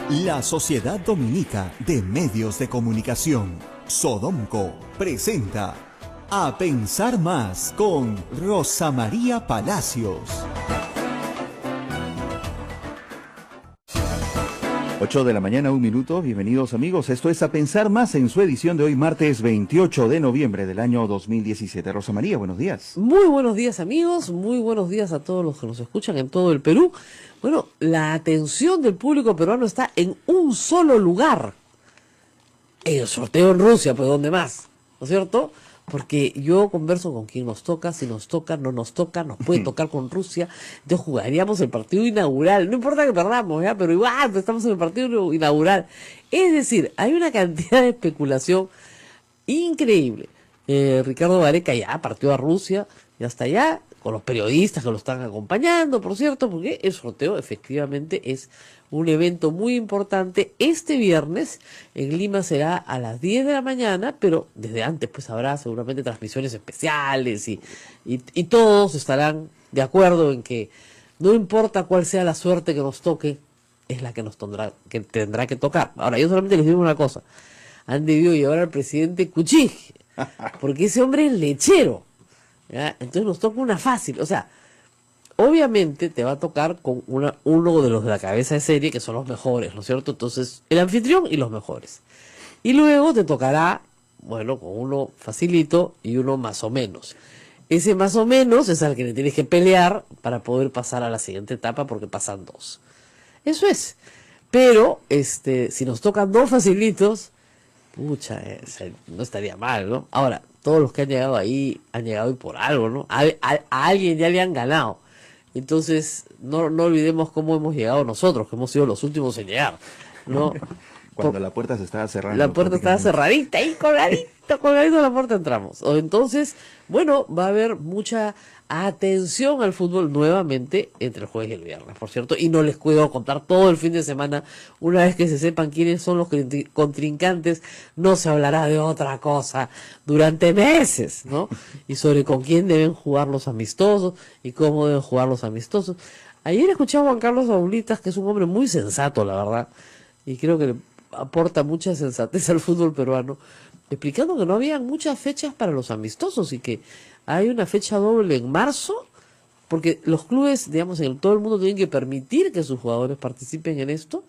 La Sociedad Dominica de Medios de Comunicación, Sodomco, presenta A Pensar Más con Rosa María Palacios. 8 de la mañana, 1 minuto. Bienvenidos amigos. Esto es A Pensar Más en su edición de hoy, martes 28 de noviembre del año 2017. Rosa María, buenos días. Muy buenos días amigos, muy buenos días a todos los que nos escuchan en todo el Perú. Bueno, la atención del público peruano está en un solo lugar. En el sorteo en Rusia, pues ¿dónde más? ¿No es cierto? Porque yo converso con quien nos toca, si nos toca, no nos toca, nos puede tocar con Rusia. Entonces jugaríamos el partido inaugural. No importa que perdamos, ¿ya? Pero igual pues, estamos en el partido inaugural. Es decir, hay una cantidad de especulación increíble. Ricardo Gareca ya partió a Rusia, ya está allá, con los periodistas que lo están acompañando, por cierto, porque el sorteo efectivamente es un evento muy importante. Este viernes en Lima será a las 10 de la mañana, pero desde antes pues habrá seguramente transmisiones especiales y todos estarán de acuerdo en que no importa cuál sea la suerte que nos toque, es la que nos tendrá que tocar. Ahora, yo solamente les digo una cosa: han debido llevar al presidente Kuching, porque ese hombre es lechero, ¿ya? Entonces nos toca una fácil, o sea, obviamente te va a tocar con uno de los de la cabeza de serie, que son los mejores, ¿no es cierto? Entonces, el anfitrión y los mejores. Y luego te tocará, bueno, con uno facilito y uno más o menos. Ese más o menos es al que le tienes que pelear para poder pasar a la siguiente etapa, porque pasan dos. Eso es. Pero, si nos tocan dos facilitos, pucha, no estaría mal, ¿no? Ahora, todos los que han llegado ahí han llegado y por algo, ¿no? A alguien ya le han ganado. Entonces, no olvidemos cómo hemos llegado nosotros, que hemos sido los últimos en llegar, ¿no? Cuando la puerta se estaba cerrando. La puerta estaba cerradita, ahí colgadito la puerta entramos. Entonces, bueno, va a haber mucha atención al fútbol nuevamente entre el jueves y el viernes, por cierto, y no les puedo contar todo el fin de semana. Una vez que se sepan quiénes son los contrincantes, no se hablará de otra cosa durante meses, ¿no? Y sobre con quién deben jugar los amistosos y cómo deben jugar los amistosos. Ayer escuché a Juan Carlos Aulitas, que es un hombre muy sensato, la verdad, y creo que le aporta mucha sensatez al fútbol peruano, explicando que no había muchas fechas para los amistosos y que hay una fecha doble en marzo, porque los clubes, digamos, en todo el mundo tienen que permitir que sus jugadores participen en esto,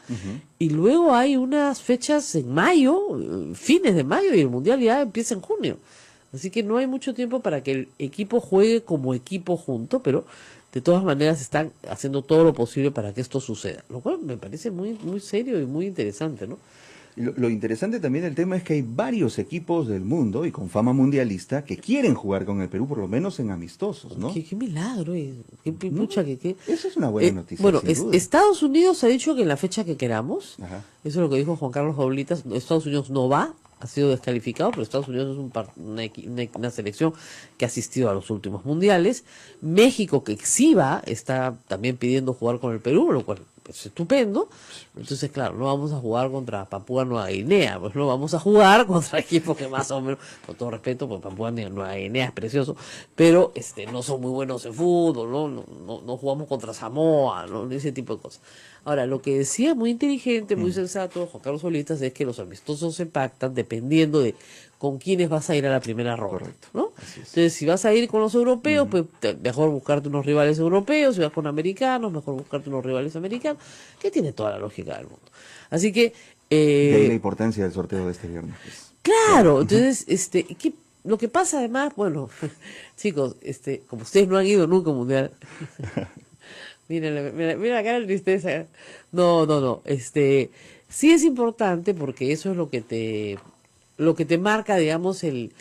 y luego hay unas fechas en mayo, fines de mayo, y el Mundial ya empieza en junio. Así que no hay mucho tiempo para que el equipo juegue como equipo junto, pero de todas maneras están haciendo todo lo posible para que esto suceda, lo cual me parece muy, muy serio y muy interesante, ¿no? Lo interesante también del tema es que hay varios equipos del mundo y con fama mundialista que quieren jugar con el Perú, por lo menos en amistosos, ¿no? Qué milagro, Eso es una buena noticia. Bueno, sin duda. Estados Unidos ha dicho que en la fecha que queramos, Ajá. eso es lo que dijo Juan Carlos Oblitas, Estados Unidos no va, ha sido descalificado, pero Estados Unidos es una selección que ha asistido a los últimos mundiales. México, que sí va, está también pidiendo jugar con el Perú, lo cual es estupendo. Entonces, claro, no vamos a jugar contra Papúa Nueva Guinea, pues no vamos a jugar contra equipos que más o menos, con todo respeto, pues Papúa Nueva Guinea es precioso, pero no son muy buenos en fútbol, no jugamos contra Samoa, ¿no? Ese tipo de cosas. Ahora, lo que decía muy inteligente, muy sensato Juan Carlos Solitas, es que los amistosos se pactan dependiendo de con quiénes vas a ir a la primera ronda. Correcto. ¿No? Entonces, si vas a ir con los europeos, pues mejor buscarte unos rivales europeos. Si vas con americanos, mejor buscarte unos rivales americanos, que tiene toda la lógica del mundo. Así que... de ahí la importancia del sorteo de este viernes. Pues. Claro, entonces, lo que pasa además, bueno, chicos, como ustedes no han ido nunca a un mundial... mira la cara de tristeza. No. Sí es importante porque eso es lo que te marca, digamos, el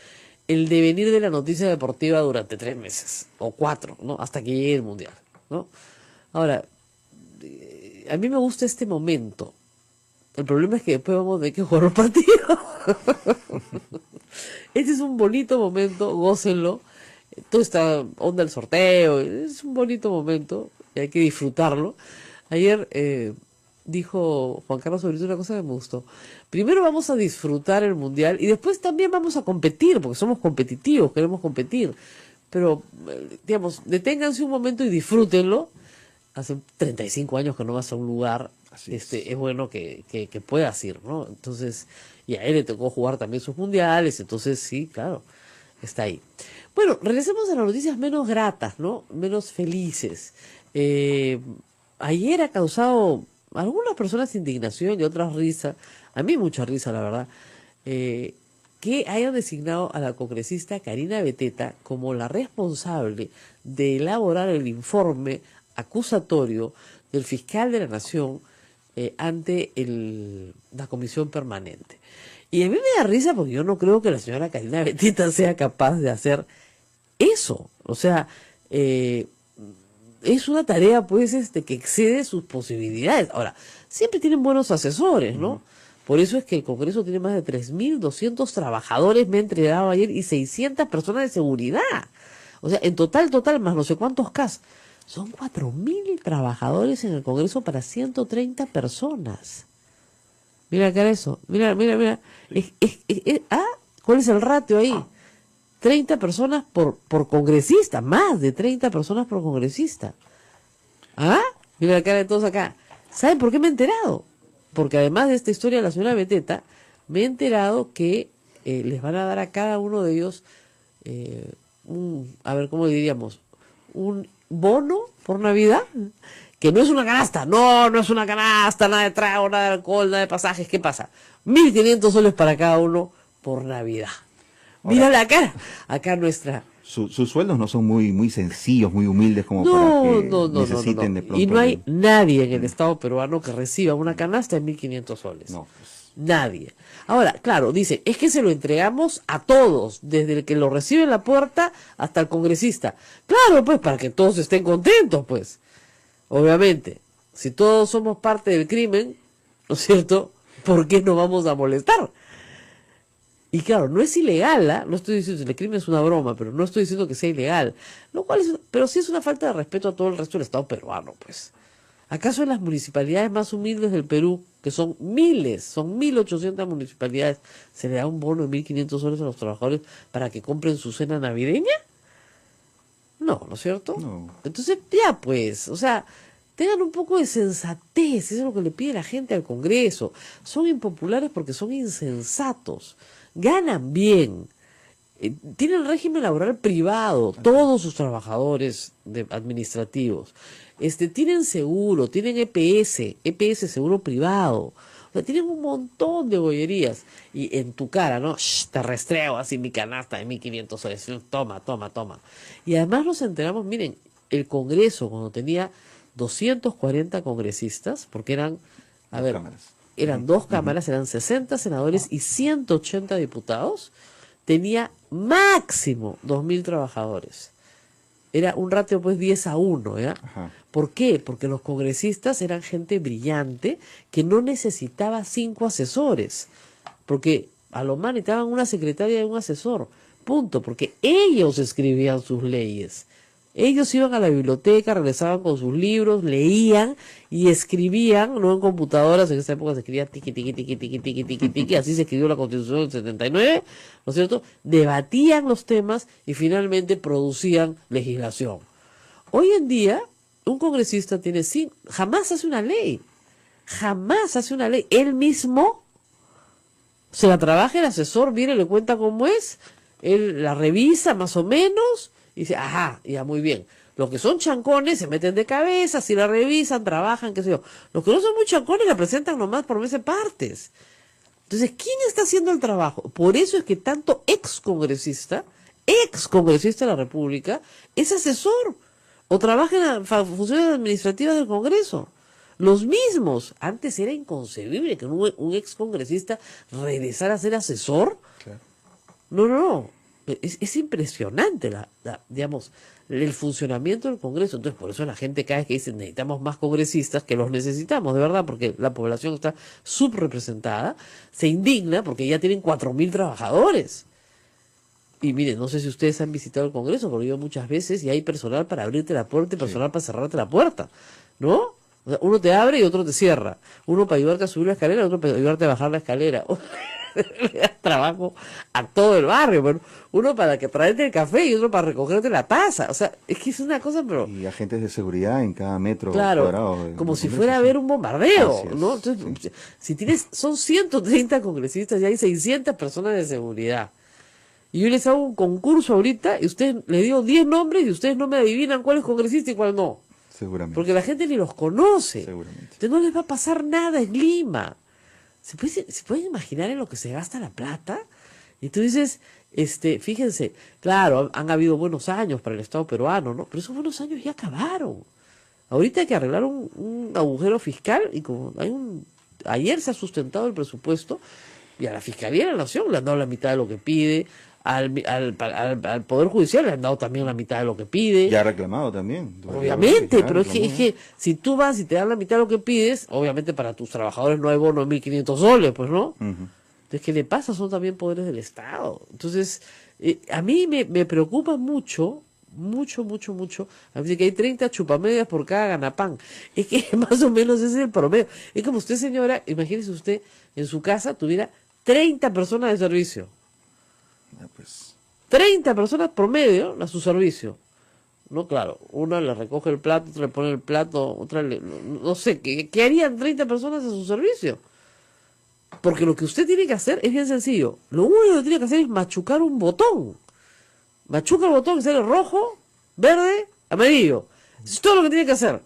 devenir de la noticia deportiva durante 3 meses, o 4, ¿no? Hasta que llegue el mundial, ¿no? Ahora, a mí me gusta este momento. El problema es que después vamos a tener que jugar los partidos. Este es un bonito momento, gócenlo. Toda esta onda del sorteo, es un bonito momento. Y hay que disfrutarlo. Ayer dijo Juan Carlos sobre una cosa que me gustó. Primero vamos a disfrutar el mundial y después también vamos a competir, porque somos competitivos, queremos competir. Pero, digamos, deténganse un momento y disfrútenlo. Hace 35 años que no vas a un lugar es bueno que puedas ir, ¿no? Entonces, y a él le tocó jugar también sus mundiales, entonces sí, claro, está ahí. Bueno, regresemos a las noticias menos gratas, ¿no? Menos felices. Ayer ha causado a algunas personas indignación y otras risa, a mí mucha risa, la verdad, que hayan designado a la congresista Karina Beteta como la responsable de elaborar el informe acusatorio del fiscal de la Nación ante la comisión permanente. Y a mí me da risa porque yo no creo que la señora Karina Beteta sea capaz de hacer eso. O sea, es una tarea pues que excede sus posibilidades. Ahora, siempre tienen buenos asesores, ¿no? Por eso es que el Congreso tiene más de 3.200 trabajadores, me he entregado ayer, y 600 personas de seguridad. O sea, en total, más no sé cuántos CAS. Son 4.000 trabajadores en el Congreso para 130 personas. Mira acá eso. Mira. ¿Cuál es el ratio ahí? 30 personas por congresista. Más de 30 personas por congresista. ¿Ah? Mira la cara de todos acá. ¿Saben por qué me he enterado? Porque además de esta historia de la señora Beteta, me he enterado que les van a dar a cada uno de ellos ¿cómo diríamos? Un bono por Navidad, que no es una canasta, no es una canasta, nada de trago, nada de alcohol, nada de pasajes. ¿Qué pasa? 1.500 soles para cada uno por Navidad. Mira la cara, acá nuestra. Sus sueldos no son muy sencillos, muy humildes como para que necesiten de pronto. Y no hay nadie en el Estado peruano que reciba una canasta de 1.500 soles. No, pues. Nadie. Ahora, claro, dice, es que se lo entregamos a todos, desde el que lo recibe en la puerta hasta el congresista. Claro, pues, para que todos estén contentos, pues. Obviamente, si todos somos parte del crimen, ¿no es cierto?, ¿por qué nos vamos a molestar? Y claro, no es ilegal, ¿eh? No estoy diciendo que el crimen es una broma, pero no estoy diciendo que sea ilegal. Lo cual pero sí es una falta de respeto a todo el resto del Estado peruano, pues. ¿Acaso en las municipalidades más humildes del Perú, que son miles, son 1.800 municipalidades, se le da un bono de 1.500 soles a los trabajadores para que compren su cena navideña? No, ¿no es cierto? No. Entonces, ya pues, o sea, tengan un poco de sensatez, eso es lo que le pide la gente al Congreso. Son impopulares porque son insensatos, ganan bien, tienen régimen laboral privado, todos sus trabajadores administrativos. Tienen seguro, tienen EPS, seguro privado. O sea, tienen un montón de bollerías. Y en tu cara, ¿no? Te rastreo así mi canasta de 1.500 soles. Toma. Y además nos enteramos, miren, el Congreso, cuando tenía 240 congresistas, porque eran dos cámaras, eran 60 senadores y 180 diputados, tenía máximo 2.000 trabajadores. Era un ratio pues 10-1, ¿ya? Ajá. ¿Por qué? Porque los congresistas eran gente brillante que no necesitaba 5 asesores, porque a lo más necesitaban una secretaria y un asesor, punto, porque ellos escribían sus leyes. Ellos iban a la biblioteca, regresaban con sus libros, leían y escribían, no en computadoras, en esa época se escribía tiqui, así se escribió la Constitución del 79, ¿no es cierto? Debatían los temas y finalmente producían legislación. Hoy en día, un congresista jamás hace una ley, él mismo se la trabaja, el asesor viene, le cuenta cómo es, él la revisa más o menos, y dice, ajá, ya muy bien. Los que son chancones se meten de cabeza, si la revisan, trabajan, qué sé yo. Los que no son muy chancones la presentan nomás por meses partes. Entonces, ¿quién está haciendo el trabajo? Por eso es que tanto excongresista de la República, es asesor o trabaja en las funciones administrativas del Congreso. Los mismos. Antes era inconcebible que un excongresista regresara a ser asesor. Claro. No. Es impresionante digamos, el funcionamiento del Congreso. Entonces, por eso la gente cada vez que dice necesitamos más congresistas, que los necesitamos, de verdad, porque la población está subrepresentada, se indigna porque ya tienen 4.000 trabajadores. Y miren, no sé si ustedes han visitado el Congreso, porque yo he ido muchas veces y hay personal para abrirte la puerta y personal para cerrarte la puerta, ¿no? O sea, uno te abre y otro te cierra. Uno para ayudarte a subir la escalera, otro para ayudarte a bajar la escalera. le das trabajo a todo el barrio, bueno, uno para que traerte el café y otro para recogerte la taza, o sea, es que es una cosa, pero Y agentes de seguridad en cada metro claro, cuadrado. como del si Congreso, fuera a sí. haber un bombardeo, Así es, ¿no? Entonces, sí. si tienes, son 130 congresistas y hay 600 personas de seguridad. Y yo les hago un concurso ahorita y usted le digo 10 nombres y ustedes no me adivinan cuál es congresista y cuál no. Seguramente. Porque la gente ni los conoce. Seguramente. Entonces no les va a pasar nada en Lima. ¿Se pueden imaginar en lo que se gasta la plata? Y tú dices, fíjense, claro, han habido buenos años para el Estado peruano, ¿no? Pero esos buenos años ya acabaron. Ahorita hay que arreglar un agujero fiscal y como ayer se ha sustentado el presupuesto y a la Fiscalía de la Nación le han dado la mitad de lo que pide, al Poder Judicial le han dado también la mitad de lo que pide. Ya ha reclamado también. Obviamente, Ya pero reclamó, es que si tú vas y te dan la mitad de lo que pides, obviamente para tus trabajadores no hay bono de 1.500 soles, pues, ¿no? Ujú. Entonces, ¿qué le pasa? Son también poderes del Estado. Entonces, a mí me preocupa mucho, mucho. A mí dice que hay 30 chupamedias por cada ganapán. Es que más o menos ese es el promedio. Es como usted, señora, imagínese usted, en su casa tuviera 30 personas de servicio. Ya, pues, 30 personas promedio a su servicio. No, claro, una le recoge el plato, otra le pone el plato, otra le... No sé, ¿qué harían 30 personas a su servicio? Porque lo que usted tiene que hacer es bien sencillo. Lo único que tiene que hacer es machucar un botón. Machuca el botón que sale rojo, verde, amarillo. Eso es todo lo que tiene que hacer.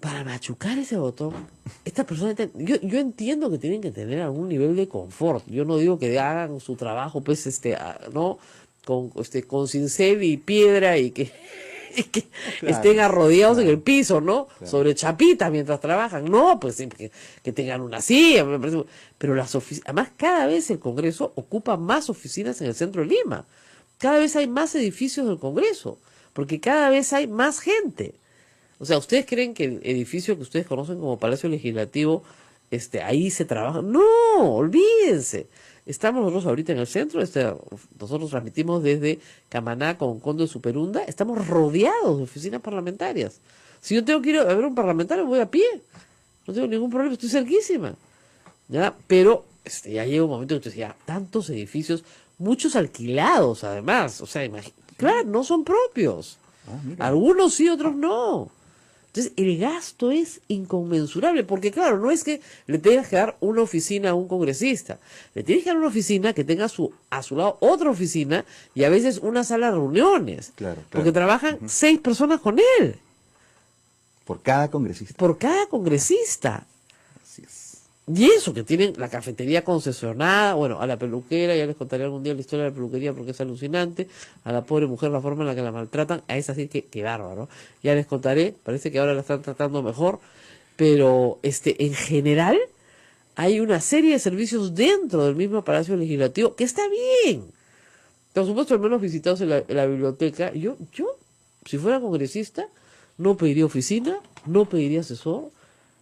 Para machucar ese botón, esta persona, yo entiendo que tienen que tener algún nivel de confort. Yo no digo que hagan su trabajo, pues, ¿no? Con cincel y piedra y que, y que Claro, estén arrodillados en claro. el piso, ¿no? Claro. Sobre chapitas mientras trabajan. No, pues sí, que tengan una silla, me parece. Pero además cada vez el Congreso ocupa más oficinas en el centro de Lima. Cada vez hay más edificios del Congreso, porque cada vez hay más gente. O sea, ¿ustedes creen que el edificio que ustedes conocen como Palacio Legislativo, ahí se trabaja? No, olvídense. Estamos nosotros ahorita en el centro, nosotros transmitimos desde Camaná con Conde de Superunda, estamos rodeados de oficinas parlamentarias. Si yo tengo que ir a ver un parlamentario, voy a pie. No tengo ningún problema, estoy cerquísima. ¿Ya? Pero ya llega un momento que usted decía, tantos edificios, muchos alquilados además. O sea, claro, no son propios. mira. Algunos sí, otros no. Entonces, el gasto es inconmensurable, porque claro, no es que le tengas que dar una oficina a un congresista, le tienes que dar una oficina que tenga a su lado otra oficina y a veces una sala de reuniones, Claro, porque trabajan 6 personas con él, por cada congresista. por cada congresista. Así es. Y eso, que tienen la cafetería concesionada, bueno, a la peluquera, ya les contaré algún día la historia de la peluquería porque es alucinante, a la pobre mujer, la forma en la que la maltratan, a esa sí que bárbaro, ya les contaré, parece que ahora la están tratando mejor, pero en general hay una serie de servicios dentro del mismo Palacio Legislativo que está bien. Por supuesto, al menos visitados en la biblioteca, yo, si fuera congresista, no pediría oficina, no pediría asesor,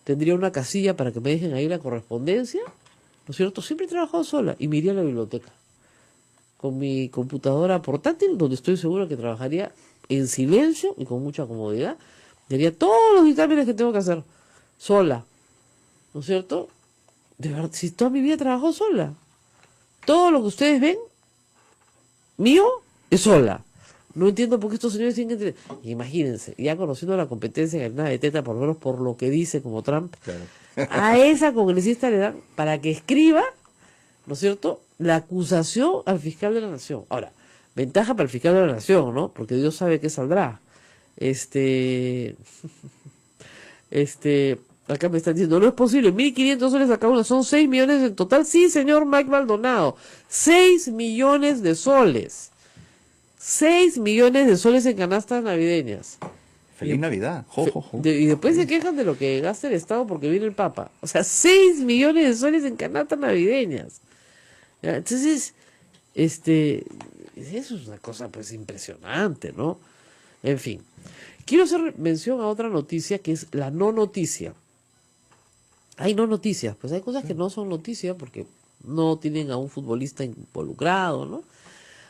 tendría una casilla para que me dejen ahí la correspondencia, ¿no es cierto? Siempre he trabajado sola y me iría a la biblioteca con mi computadora portátil, donde estoy segura que trabajaría en silencio y con mucha comodidad. Y haría todos los dictámenes que tengo que hacer sola, ¿no es cierto? De verdad, si toda mi vida he trabajado sola. Todo lo que ustedes ven, mío, es sola. No entiendo por qué estos señores tienen que... Imagínense, ya conociendo la competencia en nada de teta, por lo menos por lo que dice como Trump, Claro. a esa congresista le dan para que escriba, ¿no es cierto?, la acusación al fiscal de la nación. Ahora, ventaja para el fiscal de la nación, ¿no? Porque Dios sabe qué saldrá. Acá me están diciendo, no es posible, 1.500 soles a cada uno, son 6 millones en total. Sí, señor Mike Maldonado, 6 millones de soles. 6 millones de soles en canastas navideñas. Feliz Navidad. Jo, jo, jo. Y después se quejan de lo que gasta el Estado porque viene el Papa. O sea, 6 millones de soles en canastas navideñas. ¿Ya? Entonces, eso es una cosa pues impresionante, ¿no? En fin. Quiero hacer mención a otra noticia que es la no noticia. Hay no noticias, pues hay cosas que no son noticias porque no tienen a un futbolista involucrado, ¿no?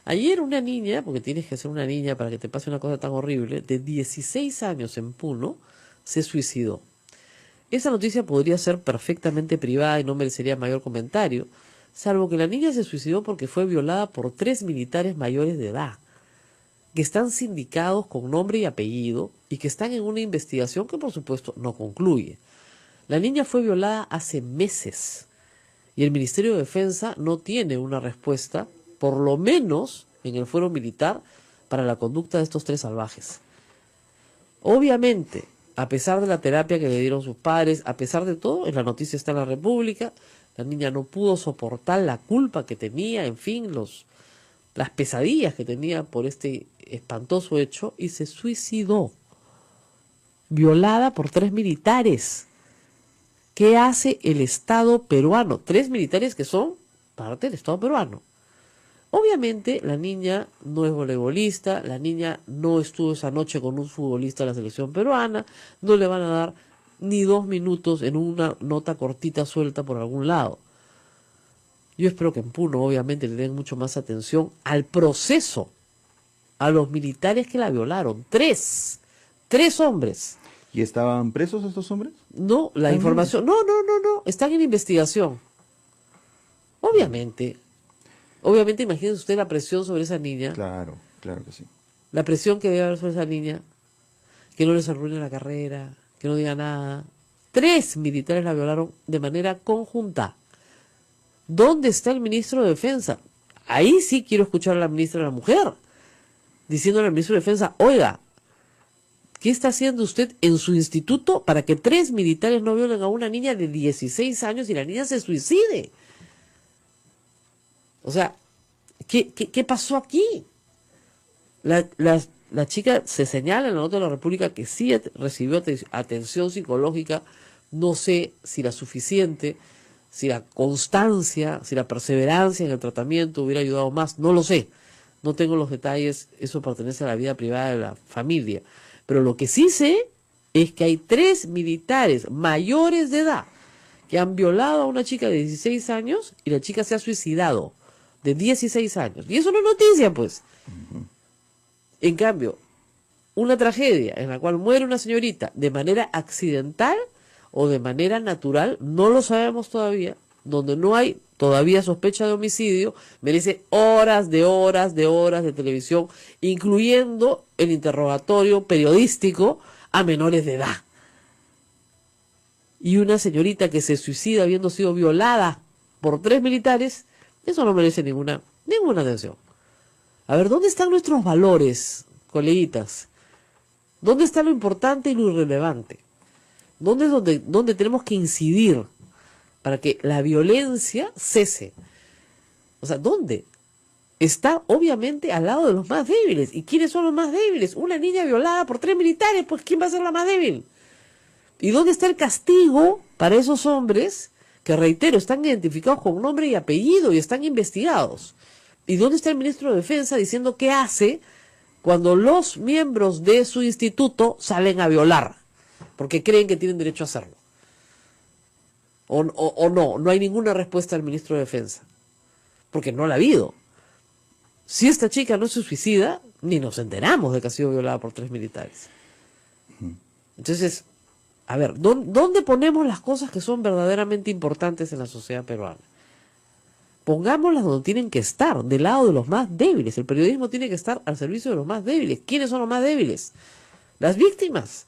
Ayer una niña, porque tienes que ser una niña para que te pase una cosa tan horrible, de 16 años en Puno, se suicidó. Esa noticia podría ser perfectamente privada y no merecería mayor comentario, salvo que la niña se suicidó porque fue violada por 3 militares mayores de edad, que están sindicados con nombre y apellido y que están en una investigación que por supuesto no concluye. La niña fue violada hace meses y el Ministerio de Defensa no tiene una respuesta, por lo menos en el fuero militar, para la conducta de estos 3 salvajes. Obviamente, a pesar de la terapia que le dieron sus padres, a pesar de todo, en la noticia está en la República, la niña no pudo soportar la culpa que tenía, en fin, las pesadillas que tenía por este espantoso hecho y se suicidó, violada por 3 militares. ¿Qué hace el Estado peruano? 3 militares que son parte del Estado peruano. Obviamente la niña no es voleibolista, la niña no estuvo esa noche con un futbolista de la selección peruana, no le van a dar ni 2 minutos en una nota cortita suelta por algún lado. Yo espero que en Puno obviamente le den mucho más atención al proceso, a los militares que la violaron. 3 hombres. ¿Y estaban presos estos hombres? No, la información, no, están en investigación. Obviamente, imagínese usted la presión sobre esa niña. Claro que sí. La presión que debe haber sobre esa niña, que no les arruine la carrera, que no diga nada. 3 militares la violaron de manera conjunta. ¿Dónde está el ministro de Defensa? Ahí sí quiero escuchar a la ministra de la Mujer, diciéndole al ministro de Defensa, oiga, ¿qué está haciendo usted en su instituto para que 3 militares no violen a una niña de 16 años y la niña se suicide? O sea, ¿qué pasó aquí? La chica se señala en la nota de la República que sí recibió atención psicológica, no sé si la suficiente, si la constancia, si la perseverancia en el tratamiento hubiera ayudado más, no lo sé, no tengo los detalles, eso pertenece a la vida privada de la familia, pero lo que sí sé es que hay 3 militares mayores de edad que han violado a una chica de 16 años y la chica se ha suicidado, de 16 años, y eso no es noticia, pues. En cambio, una tragedia en la cual muere una señorita de manera accidental o de manera natural, no lo sabemos todavía, donde no hay todavía sospecha de homicidio, merece horas de televisión, incluyendo el interrogatorio periodístico a menores de edad. Y una señorita que se suicida habiendo sido violada por 3 militares, eso no merece ninguna atención. A ver, ¿dónde están nuestros valores, coleguitas? ¿Dónde está lo importante y lo irrelevante? ¿Dónde es donde tenemos que incidir para que la violencia cese? O sea, ¿dónde? Está obviamente al lado de los más débiles. ¿Y quiénes son los más débiles? Una niña violada por 3 militares, pues ¿quién va a ser la más débil? ¿Y dónde está el castigo para esos hombres que, reitero, están identificados con nombre y apellido y están investigados? ¿Y dónde está el ministro de Defensa diciendo qué hace cuando los miembros de su instituto salen a violar? Porque creen que tienen derecho a hacerlo. O no hay ninguna respuesta del ministro de Defensa. Porque no la ha habido. Si esta chica no se suicida, ni nos enteramos de que ha sido violada por 3 militares. Entonces, a ver, ¿dónde ponemos las cosas que son verdaderamente importantes en la sociedad peruana? Pongámoslas donde tienen que estar, del lado de los más débiles. El periodismo tiene que estar al servicio de los más débiles. ¿Quiénes son los más débiles? Las víctimas.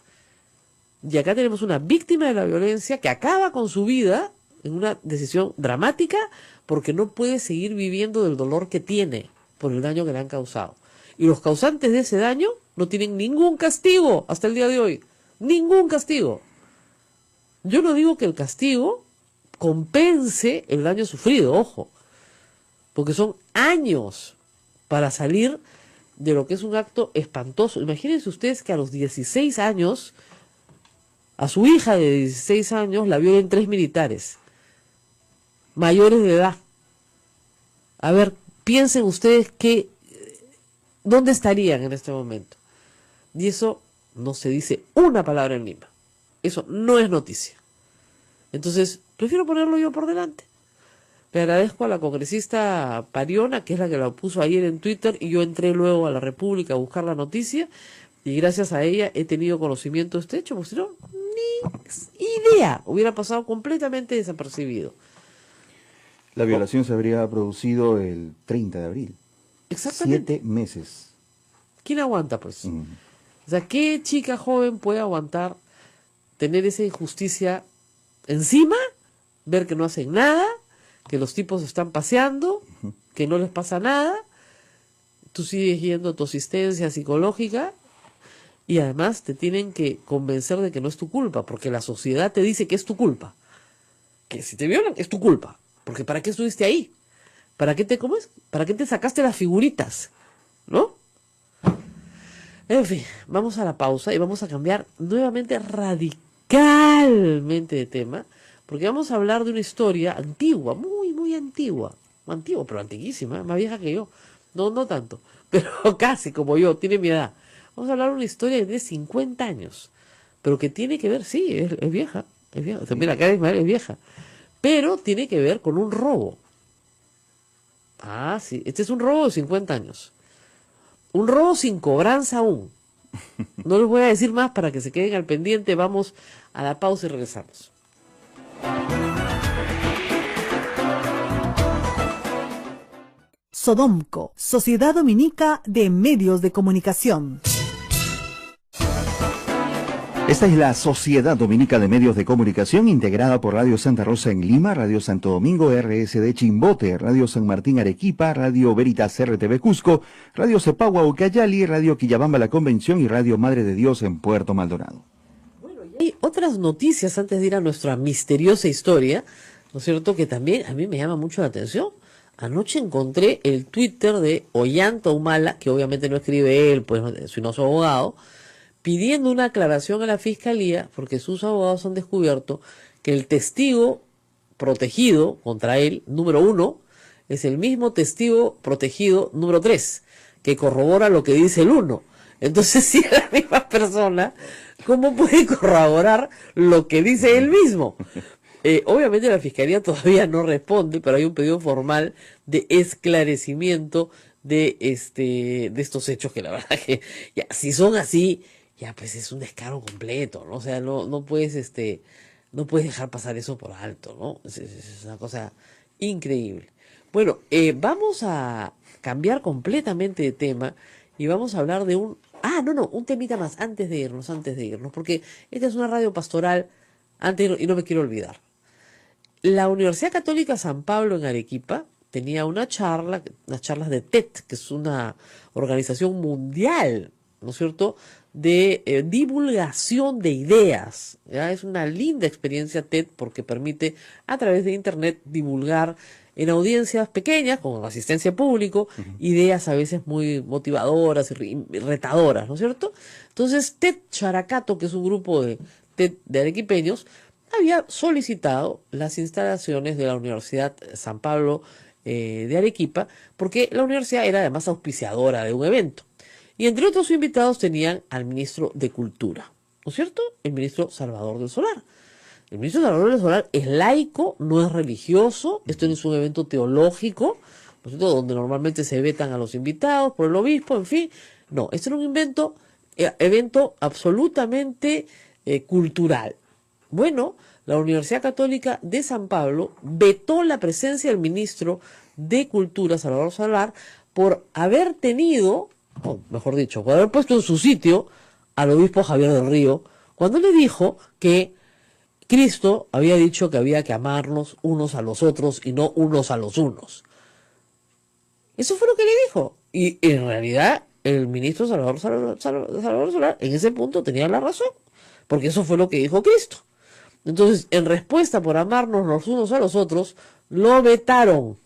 Y acá tenemos una víctima de la violencia que acaba con su vida en una decisión dramática porque no puede seguir viviendo del dolor que tiene por el daño que le han causado. Y los causantes de ese daño no tienen ningún castigo hasta el día de hoy. Ningún castigo. Yo no digo que el castigo compense el daño sufrido, ojo, porque son años para salir de lo que es un acto espantoso. Imagínense ustedes que a los 16 años, a su hija de 16 años la violen 3 militares, mayores de edad. A ver, piensen ustedes ¿dónde estarían en este momento? Y eso no se dice una palabra en Lima. Eso no es noticia. Entonces, prefiero ponerlo yo por delante. Le agradezco a la congresista Pariona, que es la que la puso ayer en Twitter, y yo entré luego a la República a buscar la noticia, y gracias a ella he tenido conocimiento de este hecho, porque si no, ni idea, hubiera pasado completamente desapercibido. La violación se habría producido el 30 de abril. Exactamente. 7 meses. ¿Quién aguanta, pues? O sea, ¿qué chica joven puede aguantar tener esa injusticia encima? Ver que no hacen nada, que los tipos están paseando, que no les pasa nada, tú sigues yendo a tu asistencia psicológica y además te tienen que convencer de que no es tu culpa, porque la sociedad te dice que es tu culpa. Que si te violan es tu culpa, porque ¿para qué estuviste ahí? ¿Para qué ¿cómo es? ¿Para qué te sacaste las figuritas? ¿No? En fin, vamos a la pausa y vamos a cambiar nuevamente radicalmente de tema, porque vamos a hablar de una historia antigua, muy, muy antigua. Antigua, pero antiguísima, más vieja que yo. No, no tanto, pero casi como yo, tiene mi edad. Vamos a hablar de una historia de 50 años, pero que tiene que ver, sí, es vieja, es vieja. O sea, mira, acá es vieja, pero tiene que ver con un robo. Ah, sí, este es un robo de 50 años. Un robo sin cobranza aún. No les voy a decir más para que se queden al pendiente. Vamos a la pausa y regresamos. Sodomco, Sociedad Dominica de Medios de Comunicación. Esta es la Sociedad Dominica de Medios de Comunicación, integrada por Radio Santa Rosa en Lima, Radio Santo Domingo, RSD Chimbote, Radio San Martín Arequipa, Radio Veritas RTV Cusco, Radio Cepagua Ucayali, Radio Quillabamba La Convención y Radio Madre de Dios en Puerto Maldonado. Bueno, y hay otras noticias antes de ir a nuestra misteriosa historia, ¿no es cierto?, que también a mí me llama mucho la atención. Anoche encontré el Twitter de Ollanta Humala, que obviamente no escribe él, pues sino su abogado, pidiendo una aclaración a la fiscalía porque sus abogados han descubierto que el testigo protegido contra él, número 1, es el mismo testigo protegido número 3, que corrobora lo que dice el 1. Entonces, si es la misma persona, ¿cómo puede corroborar lo que dice él mismo? Obviamente la fiscalía todavía no responde, pero hay un pedido formal de esclarecimiento de estos hechos que la verdad que ya, si son así, ya pues es un descaro completo, ¿no? O sea, no puedes no puedes dejar pasar eso por alto, ¿no? Es una cosa increíble. Bueno, vamos a cambiar completamente de tema y vamos a hablar de un temita más antes de irnos, porque esta es una radio pastoral y no me quiero olvidar. La Universidad Católica San Pablo en Arequipa tenía unas charlas de TED, que es una organización mundial, ¿no es cierto?, de divulgación de ideas. ¿Ya? Es una linda experiencia TED porque permite a través de internet divulgar en audiencias pequeñas, con asistencia público, ideas a veces muy motivadoras y retadoras, ¿no es cierto? Entonces TED Characato, que es un grupo de TED de arequipeños, había solicitado las instalaciones de la Universidad San Pablo de Arequipa, porque la universidad era además auspiciadora de un evento. Y entre otros invitados tenían al ministro de Cultura, ¿no es cierto? El ministro Salvador del Solar. El ministro Salvador del Solar es laico, no es religioso, esto no es un evento teológico, ¿no es cierto?, donde normalmente se vetan a los invitados por el obispo, en fin. No, esto era un evento absolutamente cultural. Bueno, la Universidad Católica de San Pablo vetó la presencia del ministro de Cultura, Salvador Solar, por haber tenido, o mejor dicho, por haber puesto en su sitio al obispo Javier del Río, cuando le dijo que Cristo había dicho que había que amarnos unos a los otros y no unos a los unos. Eso fue lo que le dijo. Y en realidad el ministro Salvador Solar en ese punto tenía la razón, porque eso fue lo que dijo Cristo. Entonces, en respuesta por amarnos los unos a los otros, lo vetaron.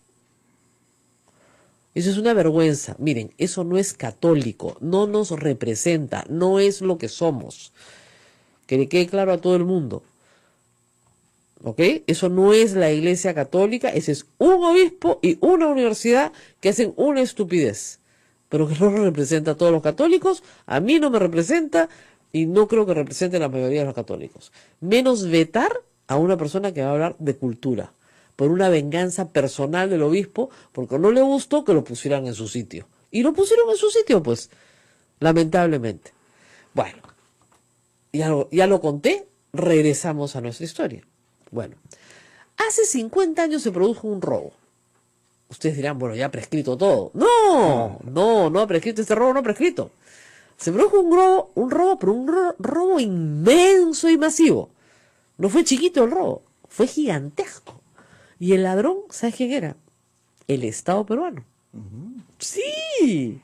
Eso es una vergüenza. Miren, eso no es católico, no nos representa, no es lo que somos. Que le quede claro a todo el mundo. ¿Ok? Eso no es la Iglesia Católica, ese es un obispo y una universidad que hacen una estupidez. Pero que no representa a todos los católicos, a mí no me representa y no creo que represente a la mayoría de los católicos. Menos vetar a una persona que va a hablar de cultura, por una venganza personal del obispo, porque no le gustó que lo pusieran en su sitio. Y lo pusieron en su sitio, pues, lamentablemente. Bueno, ya lo conté, regresamos a nuestra historia. Bueno, hace 50 años se produjo un robo. Ustedes dirán, bueno, ya ha prescrito todo. No ha prescrito, este robo no ha prescrito. Se produjo un robo, pero un robo inmenso y masivo. No fue chiquito el robo, fue gigantesco. Y el ladrón, ¿sabes quién era? El Estado peruano. Sí.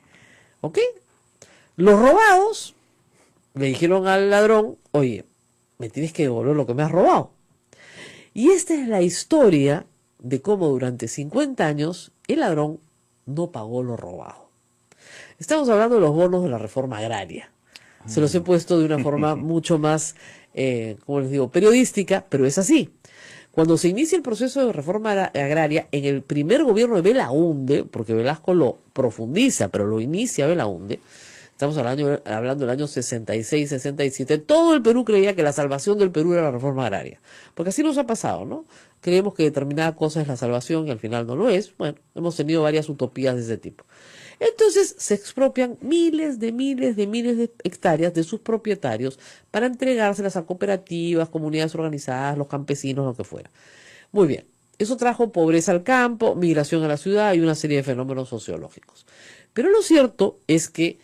¿Ok? Los robados le dijeron al ladrón, oye, me tienes que devolver lo que me has robado. Y esta es la historia de cómo durante 50 años el ladrón no pagó lo robado. Estamos hablando de los bonos de la reforma agraria. Se los he puesto de una forma mucho más, como les digo, periodística, pero es así. Cuando se inicia el proceso de reforma agraria, en el primer gobierno de Belaúnde, porque Velasco lo profundiza, pero lo inicia Belaúnde, estamos hablando del año 66, 67, todo el Perú creía que la salvación del Perú era la reforma agraria. Porque así nos ha pasado, ¿no? Creemos que determinada cosa es la salvación y al final no lo es. Bueno, hemos tenido varias utopías de ese tipo. Entonces se expropian miles de hectáreas de sus propietarios para entregárselas a cooperativas, comunidades organizadas, los campesinos, lo que fuera. Muy bien, eso trajo pobreza al campo, migración a la ciudad y una serie de fenómenos sociológicos. Pero lo cierto es que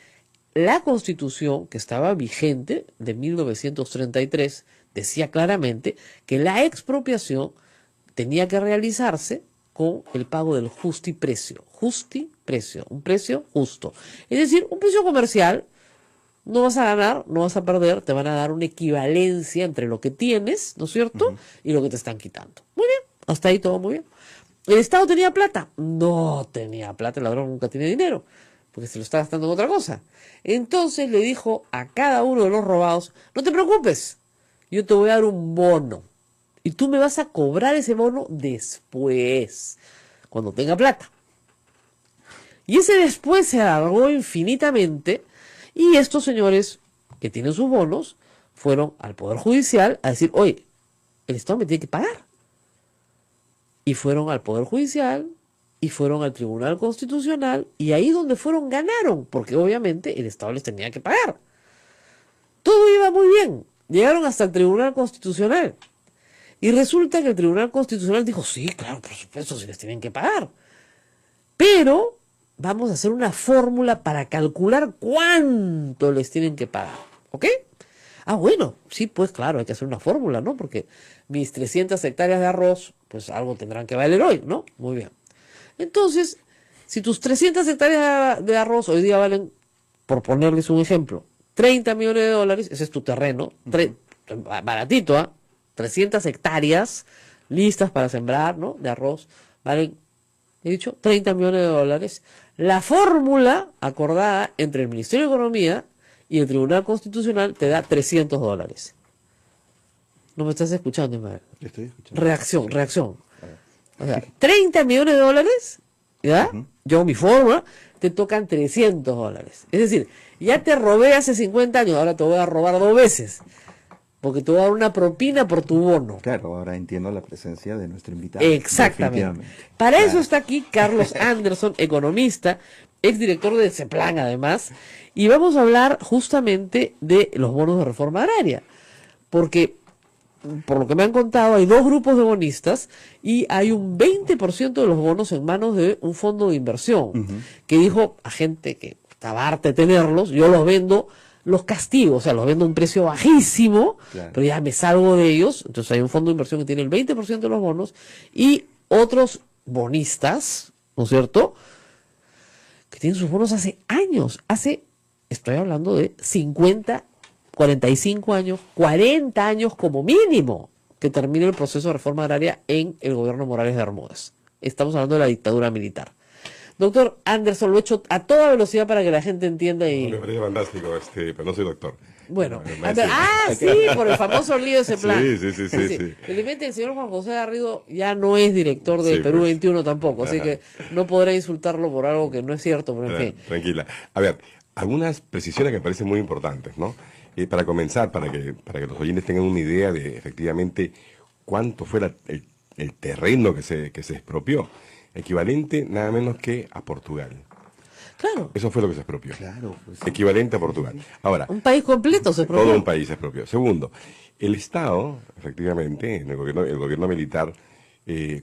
la Constitución que estaba vigente de 1933 decía claramente que la expropiación tenía que realizarse con el pago del justiprecio, un precio justo. Es decir, un precio comercial, no vas a ganar, no vas a perder, te van a dar una equivalencia entre lo que tienes, ¿no es cierto?, y lo que te están quitando. Muy bien, hasta ahí todo muy bien. ¿El Estado tenía plata? No tenía plata, el ladrón nunca tiene dinero, porque se lo está gastando en otra cosa. Entonces le dijo a cada uno de los robados, no te preocupes, yo te voy a dar un bono. Y tú me vas a cobrar ese bono después, cuando tenga plata. Y ese después se alargó infinitamente y estos señores que tienen sus bonos fueron al Poder Judicial a decir, oye, el Estado me tiene que pagar. Y fueron al Poder Judicial y fueron al Tribunal Constitucional y ahí donde fueron ganaron, porque obviamente el Estado les tenía que pagar. Todo iba muy bien. Llegaron hasta el Tribunal Constitucional. Y resulta que el Tribunal Constitucional dijo, sí, claro, por supuesto, si les tienen que pagar. Pero vamos a hacer una fórmula para calcular cuánto les tienen que pagar. ¿Ok? Ah, bueno, sí, pues claro, hay que hacer una fórmula, ¿no? Porque mis 300 hectáreas de arroz, pues algo tendrán que valer hoy, ¿no? Muy bien. Entonces, si tus 300 hectáreas de arroz hoy día valen, por ponerles un ejemplo, 30 millones de dólares, ese es tu terreno, baratito, ¿ah? 300 hectáreas listas para sembrar, ¿no?, de arroz, valen, he dicho, 30 millones de dólares. La fórmula acordada entre el Ministerio de Economía y el Tribunal Constitucional te da 300 dólares. ¿No me estás escuchando, Ismael? Estoy escuchando. Reacción. O sea, 30 millones de dólares, ¿ya? Yo, mi fórmula, te tocan 300 dólares. Es decir, ya te robé hace 50 años, ahora te voy a robar 2 veces. Porque te voy a dar una propina por tu bono. Claro, ahora entiendo la presencia de nuestro invitado. Exactamente. Para eso está aquí Carlos Anderson, economista, exdirector de CEPLAN además, y vamos a hablar justamente de los bonos de reforma agraria. Porque, por lo que me han contado, hay 2 grupos de bonistas y hay un 20% de los bonos en manos de un fondo de inversión, que dijo a gente que estaba harta de tenerlos, yo los vendo, los castigo, o sea, los vendo a un precio bajísimo, claro, pero ya me salgo de ellos. Entonces hay un fondo de inversión que tiene el 20% de los bonos y otros bonistas, ¿no es cierto?, que tienen sus bonos hace años, estoy hablando de 50, 45 años, 40 años como mínimo, que termine el proceso de reforma agraria en el gobierno Morales de Bermúdez. Estamos hablando de la dictadura militar. Doctor Anderson, lo he hecho a toda velocidad para que la gente entienda y... Me parece fantástico, pero no soy doctor. Bueno, sí, por el famoso lío de CEPLAN. Sí. Felizmente el señor Juan José Garrido ya no es director de Perú 21 tampoco, así que no podré insultarlo por algo que no es cierto, pero en fin. Tranquila. A ver, algunas precisiones que me parecen muy importantes, ¿no? Para comenzar, para que los oyentes tengan una idea de efectivamente cuánto fue el terreno que se expropió. Equivalente nada menos que a Portugal. Claro. Eso fue lo que se expropió. Claro, pues, equivalente a Portugal. Ahora, un país completo se expropió. Todo un país se expropió. Segundo, el Estado, efectivamente, el gobierno militar,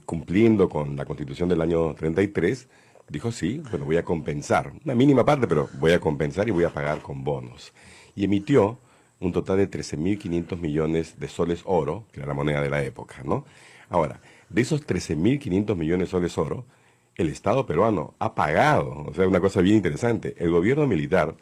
cumpliendo con la Constitución del año 33, dijo sí, bueno, voy a compensar, una mínima parte, pero voy a compensar y voy a pagar con bonos. Y emitió un total de 13.500 millones de soles oro, que era la moneda de la época, ¿no? Ahora, de esos 13.500 millones de soles oro, el Estado peruano ha pagado, o sea, una cosa bien interesante, el gobierno militar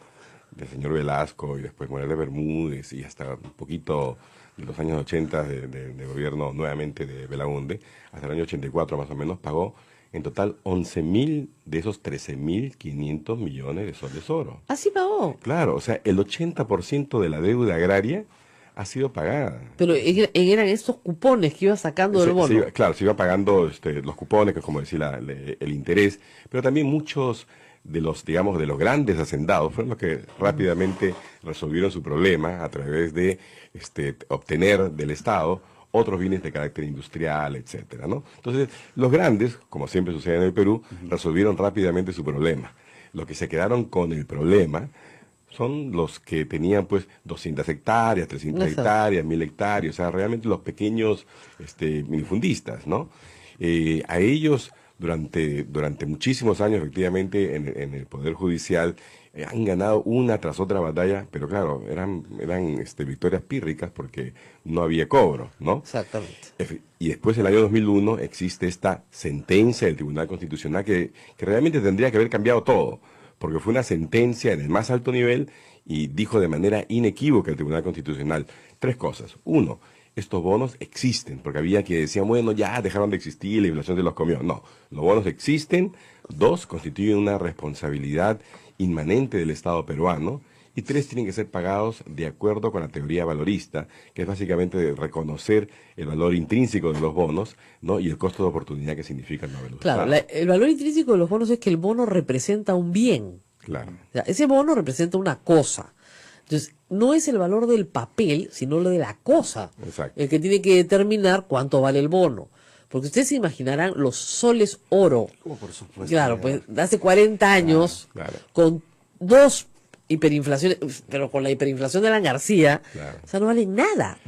del señor Velasco y después Morales Bermúdez y hasta un poquito de los años 80 de gobierno nuevamente de Belaúnde, hasta el año 84 más o menos, pagó en total 11.000 de esos 13.500 millones de soles oro. Así pagó. Claro, o sea, el 80% de la deuda agraria ha sido pagada. Pero eran estos cupones que iba sacando del bono. Claro, se iba pagando los cupones, que es como decir el interés, pero también muchos de los, digamos, de los grandes hacendados fueron los que rápidamente resolvieron su problema a través de obtener del Estado otros bienes de carácter industrial, etcétera, ¿no? Entonces, los grandes, como siempre sucede en el Perú, resolvieron rápidamente su problema. Los que se quedaron con el problema son los que tenían, pues, 200 hectáreas, 300 hectáreas, 1.000 hectáreas, o sea, realmente los pequeños minifundistas, ¿no? A ellos, durante muchísimos años, efectivamente, en el Poder Judicial, han ganado una tras otra batalla, pero claro, eran victorias pírricas porque no había cobro, ¿no? Exactamente. Y después, en el año 2001, existe esta sentencia del Tribunal Constitucional que realmente tendría que haber cambiado todo, porque fue una sentencia en el más alto nivel y dijo de manera inequívoca el Tribunal Constitucional 3 cosas. 1, estos bonos existen, porque había que decían, bueno, ya dejaron de existir, la inflación se los comió. No, los bonos existen. 2, constituyen una responsabilidad inmanente del Estado peruano. Y 3, tienen que ser pagados de acuerdo con la teoría valorista, que es básicamente reconocer el valor intrínseco de los bonos, ¿no? Y el costo de oportunidad que significa no haberlos usado. Claro, el valor intrínseco de los bonos es que el bono representa un bien. Claro. O sea, ese bono representa una cosa. Entonces, no es el valor del papel, sino lo de la cosa. Exacto. El que tiene que determinar cuánto vale el bono. Porque ustedes se imaginarán los soles oro. Oh, por supuesto. Claro, pues hace 40 años, claro. con 2 hiperinflaciones, pero con la hiperinflación de Alan García, Claro. o sea, no vale nada.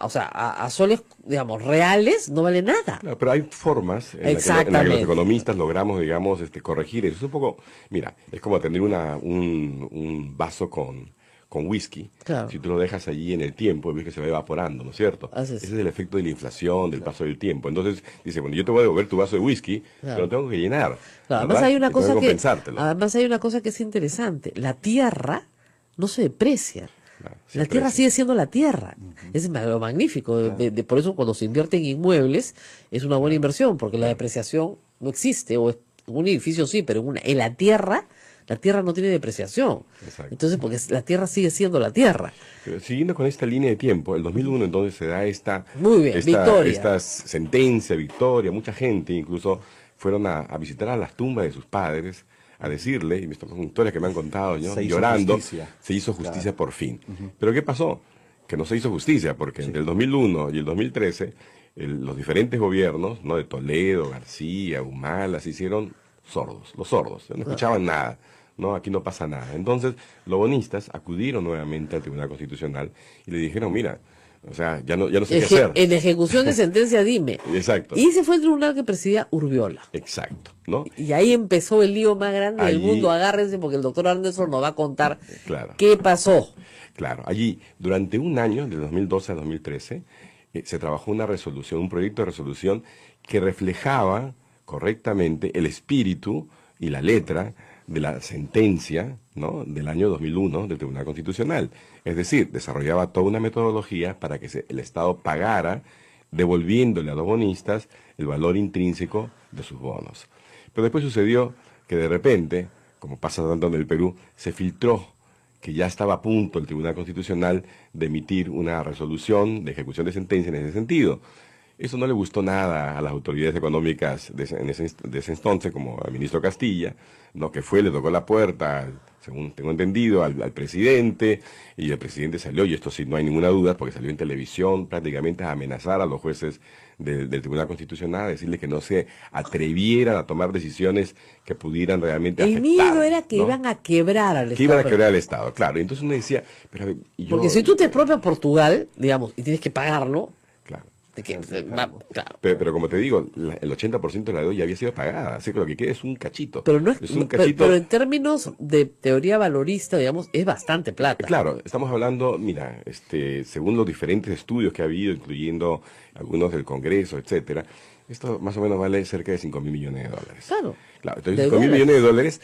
O sea, a soles, digamos, reales, no vale nada. Claro, pero hay formas en las que los economistas logramos, digamos, corregir eso. Es un poco, mira, es como tener un vaso con whisky. Claro. Si tú lo dejas allí en el tiempo, el whisky se va evaporando, ¿no es cierto? Así es. Ese es el efecto de la inflación, del paso del tiempo. Entonces, dice, bueno, yo te voy a devolver tu vaso de whisky, pero lo tengo que llenar. Claro, ¿verdad? además hay una cosa que es interesante. La tierra no se deprecia. Claro, La tierra sigue siendo la tierra. Es lo magnífico. Por eso cuando se invierte en inmuebles es una buena inversión, porque la depreciación no existe. O un edificio sí, pero en la tierra no tiene depreciación. Exacto. Entonces, porque la tierra sigue siendo la tierra. Pero siguiendo con esta línea de tiempo, el 2001 entonces se da Muy bien, victoria. esta sentencia, victoria. Mucha gente incluso fueron a visitar a las tumbas de sus padres, a decirle, y estas son historias que me han contado, ¿no? Llorando, se hizo justicia por fin. Pero ¿qué pasó? Que no se hizo justicia, porque entre el 2001 y el 2013, los diferentes gobiernos, ¿no? De Toledo, García, Humala, se hicieron sordos, los sordos, no escuchaban nada. No, aquí no pasa nada. Entonces, los bonistas acudieron nuevamente al Tribunal Constitucional y le dijeron, mira, o sea, ya no sé qué hacer. En ejecución de sentencia, dime. Exacto. Y ese fue el tribunal que presidía Urbiola. Exacto, ¿no? Y ahí empezó el lío más grande del Allí- mundo. Agárrense porque el doctor Anderson nos va a contar Claro. qué pasó. Claro, allí, durante un año, de 2012 a 2013, se trabajó una resolución, un proyecto de resolución que reflejaba correctamente el espíritu y la letra de la sentencia, ¿no?, del año 2001 del Tribunal Constitucional. Es decir, desarrollaba toda una metodología para que el Estado pagara, devolviéndole a los bonistas el valor intrínseco de sus bonos. Pero después sucedió que de repente, como pasa tanto en el Perú, se filtró que ya estaba a punto el Tribunal Constitucional de emitir una resolución de ejecución de sentencia en ese sentido. Eso no le gustó nada a las autoridades económicas de ese entonces, como al ministro Castilla, ¿no?, que le tocó la puerta, según tengo entendido, al presidente, y el presidente salió, y esto sí no hay ninguna duda, porque salió en televisión prácticamente a amenazar a los jueces del Tribunal Constitucional, a decirles que no se atrevieran a tomar decisiones que pudieran realmente El afectar, miedo era que ¿no? iban a quebrar al Estado. Que iban a quebrar al Estado, claro. Y entonces uno decía, pero a ver, y yo... Porque si tú te expropias Portugal, digamos, y tienes que pagarlo, Claro. De que, claro. Pero como te digo, el 80% de la deuda ya había sido pagada, así que lo que queda es un cachito. Pero no es, un cachito. pero en términos de teoría valorista, digamos, es bastante plata. Claro, estamos hablando, mira, según los diferentes estudios que ha habido, incluyendo algunos del Congreso, etcétera, esto más o menos vale cerca de 5.000 millones de dólares. Claro. Entonces De 5.000 dólares. millones de dólares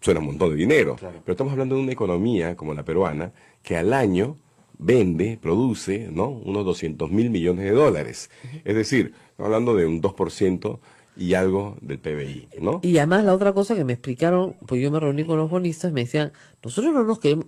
suena un montón de dinero, pero estamos hablando de una economía como la peruana que al año vende, produce, ¿no? Unos 200.000 millones de dólares. Es decir, estamos hablando de un 2% y algo del PBI, ¿no? Y además la otra cosa que me explicaron, pues yo me reuní con los bonistas, me decían, nosotros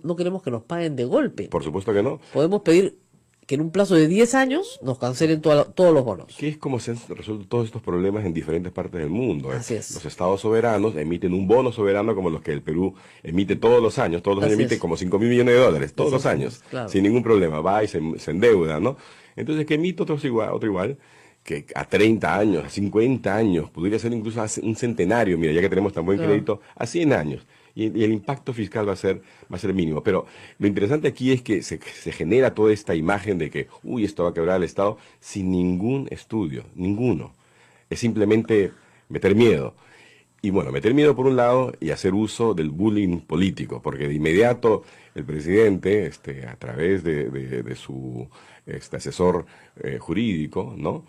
no queremos que nos paguen de golpe. Por supuesto que no. Podemos pedir que en un plazo de 10 años nos cancelen todos los bonos. Que es como se han resuelto todos estos problemas en diferentes partes del mundo. Así es. Los estados soberanos emiten un bono soberano como los que el Perú emite todos los años Así emite es. como 5.000 millones de dólares, todos Así los es, años, claro. sin ningún problema, va y se endeuda, ¿no? Entonces que emite otro igual, que a 30 años, a 50 años, podría ser incluso a un centenario, mira, ya que tenemos tan buen Claro. crédito, a 100 años. Y el impacto fiscal va a ser mínimo. Pero lo interesante aquí es que se genera toda esta imagen de que, esto va a quebrar al Estado sin ningún estudio, ninguno. Es simplemente meter miedo. Y bueno, meter miedo por un lado y hacer uso del bullying político, porque de inmediato el presidente, a través de su asesor jurídico, ¿no?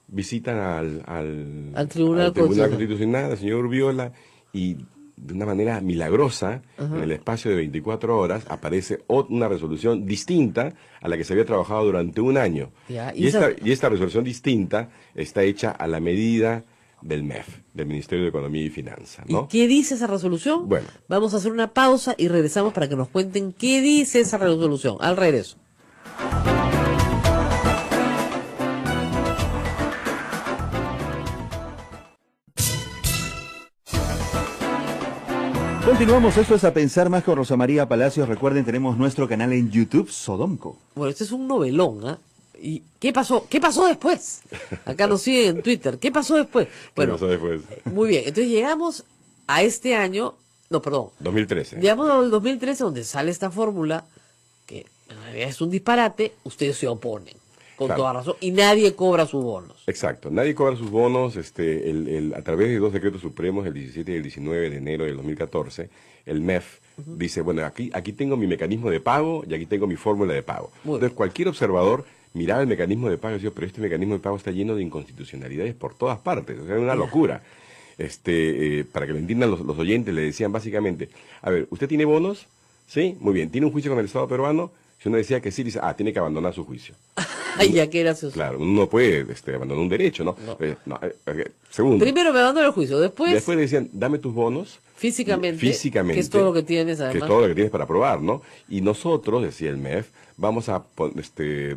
Visitan al Tribunal Constitucional, al señor Urbiola, y de una manera milagrosa, en el espacio de 24 horas, aparece una resolución distinta a la que se había trabajado durante un año. Ya, y esta resolución distinta está hecha a la medida del MEF, del Ministerio de Economía y Finanzas, ¿no? ¿Y qué dice esa resolución? Bueno. Vamos a hacer una pausa y regresamos para que nos cuenten qué dice esa resolución. Al regreso. Continuamos, esto es A Pensar Más con Rosa María Palacios. Recuerden, tenemos nuestro canal en YouTube, Sodomco. Bueno, este es un novelón, ¿ah? ¿Y qué pasó? ¿Qué pasó después? Acá nos siguen en Twitter. ¿Qué pasó después? Bueno, ¿Qué pasó después? muy bien. Entonces llegamos a este año, no, perdón. 2013. Llegamos al 2013 donde sale esta fórmula que en realidad es un disparate. Ustedes se oponen, con Claro. toda razón, y nadie cobra sus bonos. Exacto, nadie cobra sus bonos, a través de 2 decretos supremos, el 17 y el 19 de enero del 2014, el MEF dice, bueno, aquí tengo mi mecanismo de pago y aquí tengo mi fórmula de pago. Muy Entonces bien. cualquier observador miraba el mecanismo de pago y decía, pero este mecanismo de pago está lleno de inconstitucionalidades por todas partes, o sea, es una locura. Para que lo entiendan los oyentes, le decían básicamente, a ver, ¿usted tiene bonos? Sí, muy bien, ¿tiene un juicio con el Estado peruano? Si uno decía que sí, dice, tiene que abandonar su juicio. Ay, ya que era eso. Claro, uno no puede abandonar un derecho, ¿no? Segundo, Primero me abandono el juicio, después después le decían, dame tus bonos. físicamente, Físicamente. que es todo lo que tienes Que además. es todo lo que tienes para probar, ¿no? Y nosotros, decía el MEF, vamos a,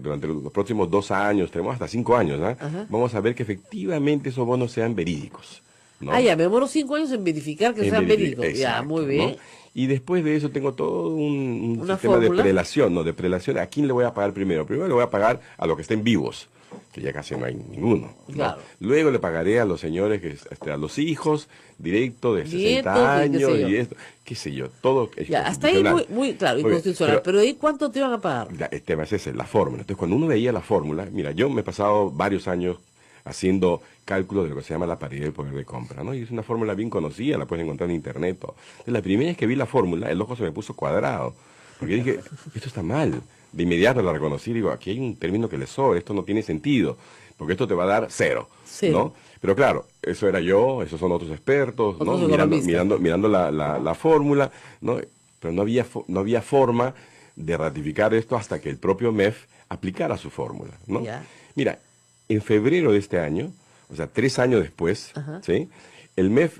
durante los próximos 2 años, tenemos hasta 5 años, ¿ah? Ajá. Vamos a ver que efectivamente esos bonos sean verídicos, ¿no? Ah, ya, me demoro 5 años en verificar que En sean verificar, verídicos. Ya, exacto, muy bien. ¿no? Y después de eso tengo todo un ¿Una sistema fórmula? de prelación, ¿no? De prelación. ¿A quién le voy a pagar primero? Primero le voy a pagar a los que estén vivos, que ya casi no hay ninguno, ¿no? Claro. Luego le pagaré a los señores, a los hijos, directo de 60 Nietos, y qué años sé yo. y esto, qué sé yo, todo es Ya, hasta ahí muy claro, Muy bien, inconstitucional. Pero ahí, ¿cuánto te iban a pagar? el tema es ese, la fórmula. Entonces, cuando uno veía la fórmula, mira, yo me he pasado varios años haciendo cálculos de lo que se llama la paridad del poder de compra, ¿no? Y es una fórmula bien conocida, la puedes encontrar en internet. Todo. Entonces, la primera vez que vi la fórmula, el ojo se me puso cuadrado, porque dije, esto está mal. De inmediato la reconocí y digo, aquí hay un término que le sobra, esto no tiene sentido, porque esto te va a dar cero, ¿no? Pero claro, eso era yo, esos son otros expertos, ¿no? Otros economistas. Mirando la fórmula, ¿no? Pero no había forma de ratificar esto hasta que el propio MEF aplicara su fórmula, ¿no? Ya. Mira, en febrero de este año, o sea, 3 años después, Ajá. ¿sí? El MEF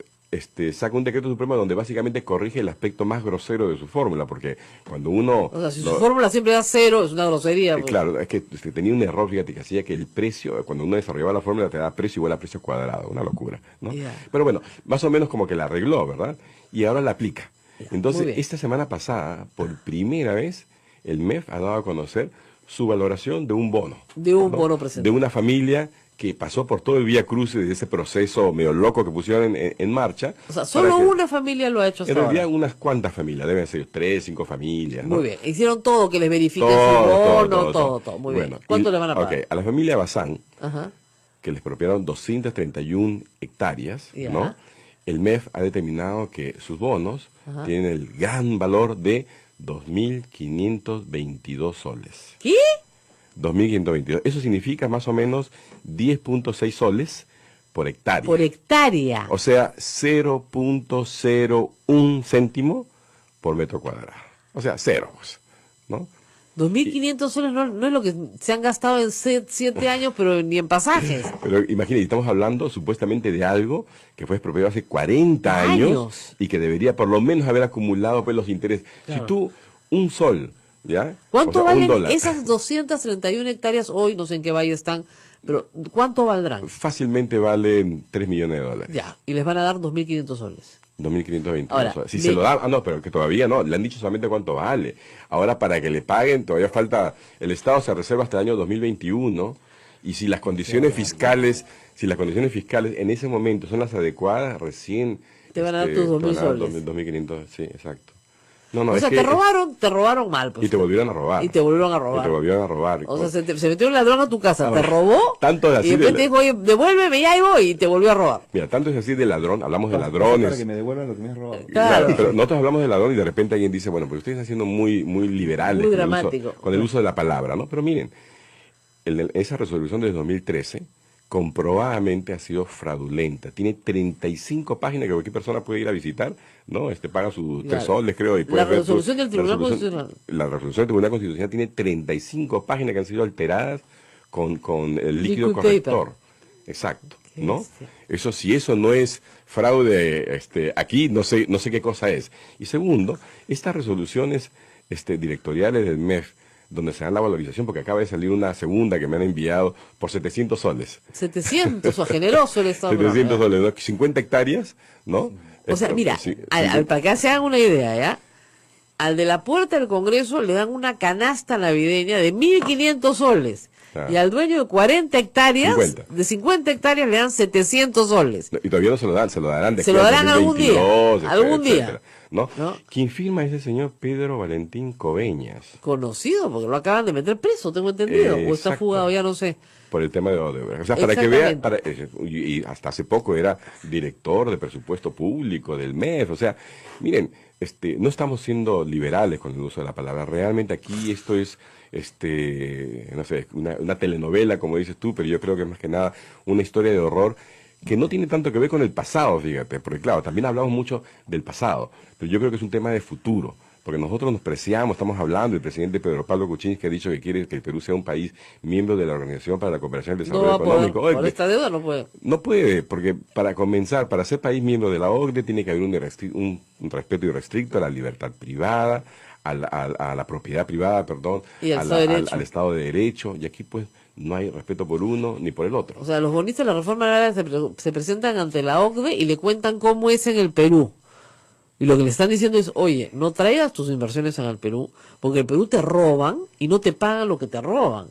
saca un decreto supremo donde básicamente corrige el aspecto más grosero de su fórmula, porque cuando uno... O sea, si su fórmula siempre da 0, es una grosería. Pues. Claro, es que tenía un error, fíjate, que hacía que el precio, cuando uno desarrollaba la fórmula, te da precio igual a precio cuadrado, una locura, ¿no? Yeah. Pero bueno, más o menos como que la arregló, ¿verdad? Y ahora la aplica. Yeah, muy Entonces, bien. esta semana pasada, por primera vez, el MEF ha dado a conocer su valoración de un bono. De un ¿no? bono presente. De una familia que pasó por todo el Vía Crucis de ese proceso medio loco que pusieron en marcha. O sea, solo para que- una familia lo ha hecho hasta En realidad ahora. unas cuantas familias, deben ser 3, 5 familias. ¿no? Muy bien. Hicieron todo, que les verifiquen Todo, su bono, todo, todo. todo. Muy Bueno, bien. ¿Cuánto y- le van a pagar? ok, a la familia Bazán, Ajá. que les expropiaron 231 hectáreas, Ya. ¿no? El MEF ha determinado que sus bonos Ajá. tienen el gran valor de 2.522 soles. ¿Qué? 2.522. Eso significa más o menos 10.6 soles por hectárea. Por hectárea. O sea, 0.01 céntimo por metro cuadrado. O sea, cero, pues, ¿no? 2.500 soles no es lo que se han gastado en 7 años, pero ni en pasajes. Pero imagínate, estamos hablando supuestamente de algo que fue expropiado hace 40 años Años. y que debería por lo menos haber acumulado pues, los intereses. Claro. Si tú, un sol, ¿ya? ¿Cuánto O sea, valen $1. esas 231 hectáreas hoy? No sé en qué valle están, pero ¿cuánto valdrán? Fácilmente valen $3 millones. Ya, y les van a dar 2.500 soles. 2.520. Ahora, Si me- se lo dan, no, pero que todavía no, le han dicho solamente cuánto vale. Ahora, para que le paguen, todavía falta, el Estado se reserva hasta el año 2021, y si las condiciones fiscales, en ese momento son las adecuadas, recién... Te van a dar tus 2.000 te van a dar soles. 2.500, sí, exacto. No, no, O es sea, que- te robaron mal. Pues. y te volvieron a robar. Y te volvieron a Y robar. te volvieron a robar. O sea, se metió un ladrón a tu casa, te robó, Tanto de así y después de te dijo, oye, devuélveme, ya ahí voy, y te volvió a robar. Mira, tanto es así de ladrón, hablamos de Para ladrones. que me devuelvan lo que me has robado. Claro. Pero nosotros hablamos de ladrón y de repente alguien dice, bueno, pues ustedes están siendo muy liberales Muy con el uso- dramático. con el uso de la palabra, ¿no? Pero miren, esa resolución de 2013 comprobadamente ha sido fraudulenta. Tiene 35 páginas que cualquier persona puede ir a visitar, ¿no? Paga sus Claro. 3 soles, creo. Y La puede ver resolución del Tribunal la Constitucional. La resolución del Tribunal Constitucional tiene 35 páginas que han sido alteradas con el líquido Liquid corrector. paper. Exacto, Qué ¿no? bestia. Eso, si eso no es fraude, aquí no sé qué cosa es. Y segundo, estas resoluciones directoriales del MEF, donde se dan la valorización, porque acaba de salir una segunda que me han enviado por 700 soles. 700, o generoso el Estado. 700 soles, ¿no? 50 hectáreas, ¿no? O sea, mira, Sí, para que se hagan una idea, ¿ya? Al de la puerta del Congreso le dan una canasta navideña de 1.500 soles. Claro. Y al dueño de 40 hectáreas, 50. de 50 hectáreas le dan 700 soles. y todavía no se lo dan, se lo darán Se lo darán algún día, 2022, algún día. etcétera, ¿no? ¿No? Quien firma es el señor Pedro Valentín Coveñas. Conocido, porque lo acaban de meter preso, tengo entendido. O está Exacto. fugado, ya no sé. Por el tema de Odebrecht. O sea, para que vea, Exactamente. y hasta hace poco era director de presupuesto público del MEF. O sea, miren, no estamos siendo liberales con el uso de la palabra. Realmente aquí esto es, no sé, una telenovela, como dices tú, pero yo creo que es más que nada una historia de horror que no tiene tanto que ver con el pasado, fíjate, porque claro, también hablamos mucho del pasado, pero yo creo que es un tema de futuro. Porque nosotros nos preciamos, estamos hablando, el presidente Pedro Pablo Kuczynski ha dicho que quiere que el Perú sea un país miembro de la Organización para la Cooperación y el No Desarrollo va a poder, Económico. por OCDE. esta deuda no puede. No puede, porque para comenzar, para ser país miembro de la OCDE tiene que haber un respeto irrestricto a la libertad privada, a la propiedad privada, perdón, Y al Estado de Derecho. al Estado de Derecho, y aquí pues no hay respeto por uno ni por el otro. O sea, los bonistas de la reforma agraria se presentan ante la OCDE y le cuentan cómo es en el Perú. Y lo que le están diciendo es, oye, no traigas tus inversiones en el Perú, porque en el Perú te roban y no te pagan lo que te roban.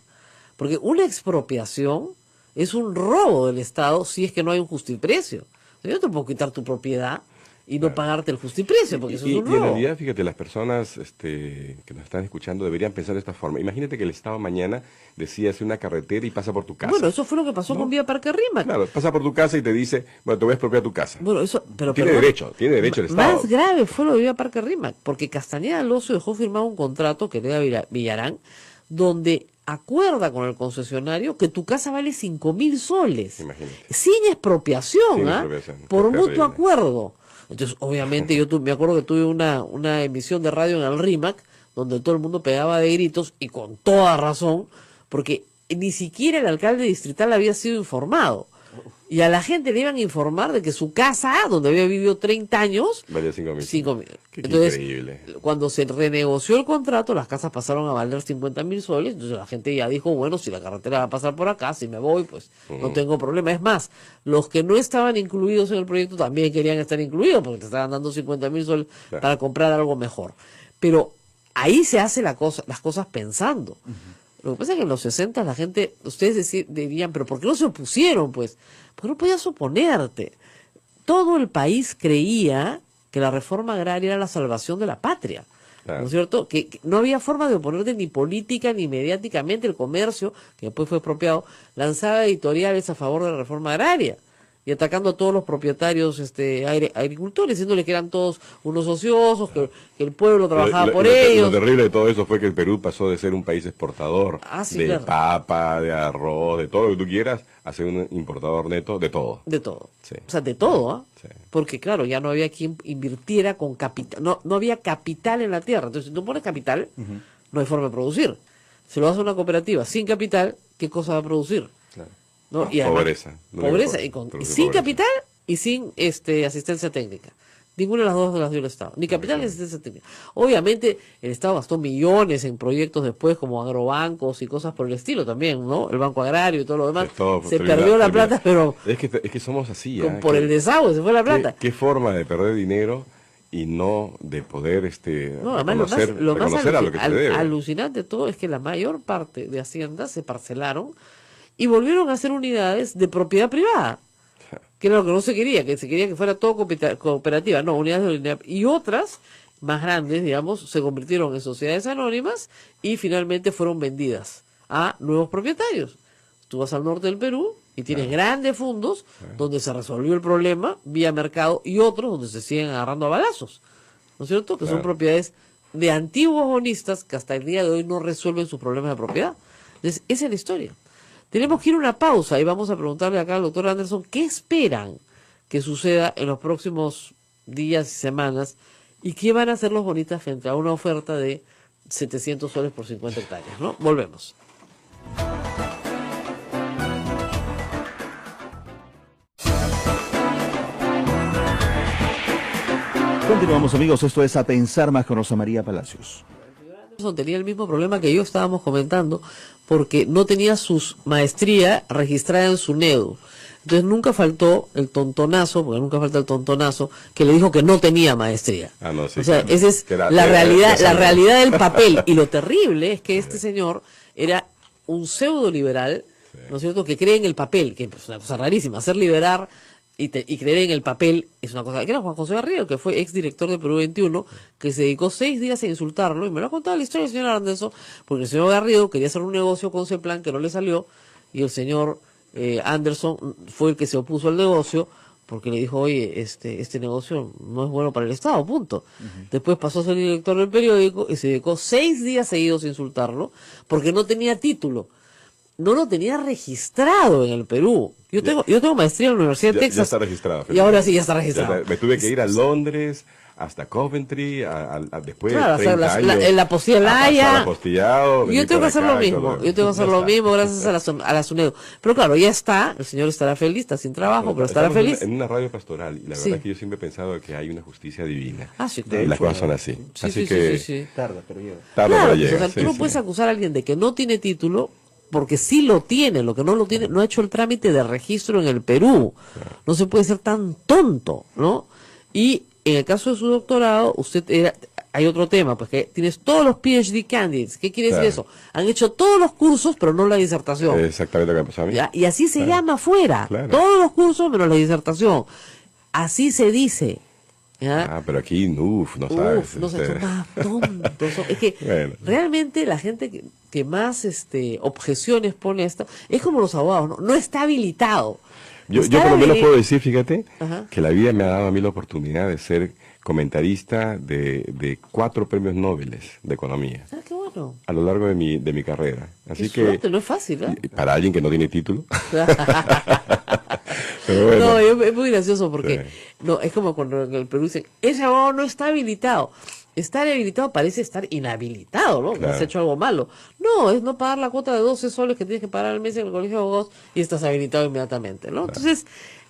Porque una expropiación es un robo del Estado si es que no hay un justiprecio. O sea, yo te puedo quitar tu propiedad y no pagarte el justiprecio, porque eso es un Y en robo. realidad, fíjate, las personas que nos están escuchando deberían pensar de esta forma. Imagínate que el Estado mañana decide hacer una carretera y pasa por tu casa. Bueno, eso fue lo que pasó con Vía Parque Rímac. Claro, pasa por tu casa y te dice, bueno, te voy a expropiar tu casa. Bueno, eso, pero Tiene perdón, derecho el Estado. Más grave fue lo de Vía Parque Rímac, porque Castañeda Alonso dejó firmado un contrato que le da Villarán, donde acuerda con el concesionario que tu casa vale 5.000 soles. Imagínate. Sin expropiación, Sin ¿ah? expropiación. Por Qué mutuo terrible. acuerdo. Entonces, obviamente, me acuerdo que tuve una emisión de radio en el RIMAC, donde todo el mundo pegaba de gritos, y con toda razón, porque ni siquiera el alcalde distrital había sido informado. Y a la gente le iban a informar de que su casa, donde había vivido 30 años, Valía 5.000. 5.000. Qué Entonces, increíble. cuando se renegoció el contrato, las casas pasaron a valer 50.000 soles. Entonces la gente ya dijo, bueno, si la carretera va a pasar por acá, si me voy, pues no tengo problema. Es más, los que no estaban incluidos en el proyecto también querían estar incluidos, porque te estaban dando 50.000 soles Claro. para comprar algo mejor. Pero ahí se hace las cosas pensando. Lo que pasa es que en los 60 la gente, ustedes dirían, pero ¿por qué no se opusieron? Pues, porque no podías oponerte. Todo el país creía que la reforma agraria era la salvación de la patria. Claro. ¿No es cierto? Que no había forma de oponerte ni política ni mediáticamente. El comercio, que después fue expropiado, lanzaba editoriales a favor de la reforma agraria y atacando a todos los propietarios agricultores, diciéndole que eran todos unos ociosos, que el pueblo trabajaba por ellos. Lo terrible de todo eso fue que el Perú pasó de ser un país exportador Sí, claro. papa, de arroz, de todo lo que tú quieras, a ser un importador neto de todo. De todo. Sí. O sea, de todo, ¿ah? Sí. Porque, claro, ya no había quien invirtiera con capital. No había capital en la tierra. Entonces, si tú pones capital, no hay forma de producir. Si lo haces a una cooperativa sin capital, ¿qué cosa va a producir? Claro. ¿No? Y además, Pobreza. Pobreza. Y sin pobreza. capital y sin asistencia técnica. Ninguna de las dos las dio el Estado. Ni capital ni asistencia técnica. Obviamente, el Estado gastó millones en proyectos después, como agrobancos y cosas por el estilo también, ¿no? El Banco Agrario y todo lo demás. Se perdió la plata, pero Es que somos así, por el desagüe se fue la plata. ¿Qué forma de perder dinero y no de poder No, además lo más reconocer a lo que se debe? alucinante de todo es que la mayor parte de haciendas se parcelaron y volvieron a ser unidades de propiedad privada, que era lo que no se quería, que se quería que fuera todo cooperativa, no, unidades de unidad, y otras más grandes, digamos, se convirtieron en sociedades anónimas y finalmente fueron vendidas a nuevos propietarios. Tú vas al norte del Perú y tienes grandes fondos donde se resolvió el problema vía mercado y otros donde se siguen agarrando a balazos, ¿no es cierto? Que son propiedades de antiguos bonistas que hasta el día de hoy no resuelven sus problemas de propiedad. Entonces, esa es la historia. Tenemos que ir a una pausa y vamos a preguntarle acá al doctor Anderson qué esperan que suceda en los próximos días y semanas y qué van a hacer los bonistas frente a una oferta de 700 soles por 50 hectáreas, ¿no? Volvemos. Continuamos, amigos, esto es A Pensar Más con Rosa María Palacios. Tenía el mismo problema que yo estábamos comentando, porque no tenía su maestría registrada en SUNEDU. Entonces nunca faltó el tontonazo, porque nunca falta el tontonazo, que le dijo que no tenía maestría. No, sí, o sea, claro. esa es la realidad del papel. Y lo terrible es que este señor era un pseudo liberal, ¿no es cierto?, que cree en el papel, que es una cosa rarísima, hacer liberar y creer en el papel es una cosa. Que era Juan José Garrido, que fue exdirector de Perú 21, que se dedicó 6 días a insultarlo, y me lo ha contado la historia del señor Anderson, porque el señor Garrido quería hacer un negocio con Ceplan que no le salió, y el señor Anderson fue el que se opuso al negocio, porque le dijo, oye, este negocio no es bueno para el Estado, punto. Después pasó a ser director del periódico y se dedicó 6 días seguidos a insultarlo, porque no tenía título. No lo tenía registrado en el Perú. Yo tengo maestría en la Universidad de Texas. Ya está registrado. Y ahora sí ya está registrado. Me tuve que ir a Londres, hasta Coventry, después de claro, 30 años. El apostilla pasar apostillado, yo tengo que hacer lo mismo. Yo tengo que hacer lo mismo gracias a la SUNEDU. Pero claro, ya está. El señor estará feliz, está sin trabajo, pero estará feliz. En una radio pastoral. Y la verdad es que yo siempre he pensado que hay una justicia divina. Sí, claro. Y las cosas son así. Sí, así sí, que sí. Tarda, pero llega. Claro, llega. O sea, tú no puedes acusar a alguien de que no tiene título, porque sí lo tiene. Lo que no lo tiene, no ha hecho el trámite de registro en el Perú. No se puede ser tan tonto, ¿no? Y en el caso de su doctorado, hay otro tema, pues que tienes todos los PhD candidates. ¿Qué quiere decir eso? Han hecho todos los cursos, pero no la disertación. Exactamente lo que me pasó a mí. ¿Ya? Y así se llama afuera. Claro. Todos los cursos menos la disertación. Así se dice. ¿Ya? Pero aquí, no sabes. No sé, son más tontos. Es que realmente la gente que más objeciones pone a esto, es como los abogados, no está habilitado. Yo por lo menos puedo decir, fíjate, que la vida me ha dado a mí la oportunidad de ser comentarista de 4 premios Nobel de economía. Qué bueno. A lo largo de mi carrera. Así qué suerte, no es fácil, ¿eh? Para alguien que no tiene título. Pero bueno. No, es muy gracioso porque no es como cuando en el Perú dicen, ese abogado no está habilitado. Estar habilitado parece estar inhabilitado, ¿no? Claro. Has hecho algo malo. No, es no pagar la cuota de 12 soles que tienes que pagar al mes en el colegio de abogados y estás habilitado inmediatamente, ¿no? Claro. Entonces,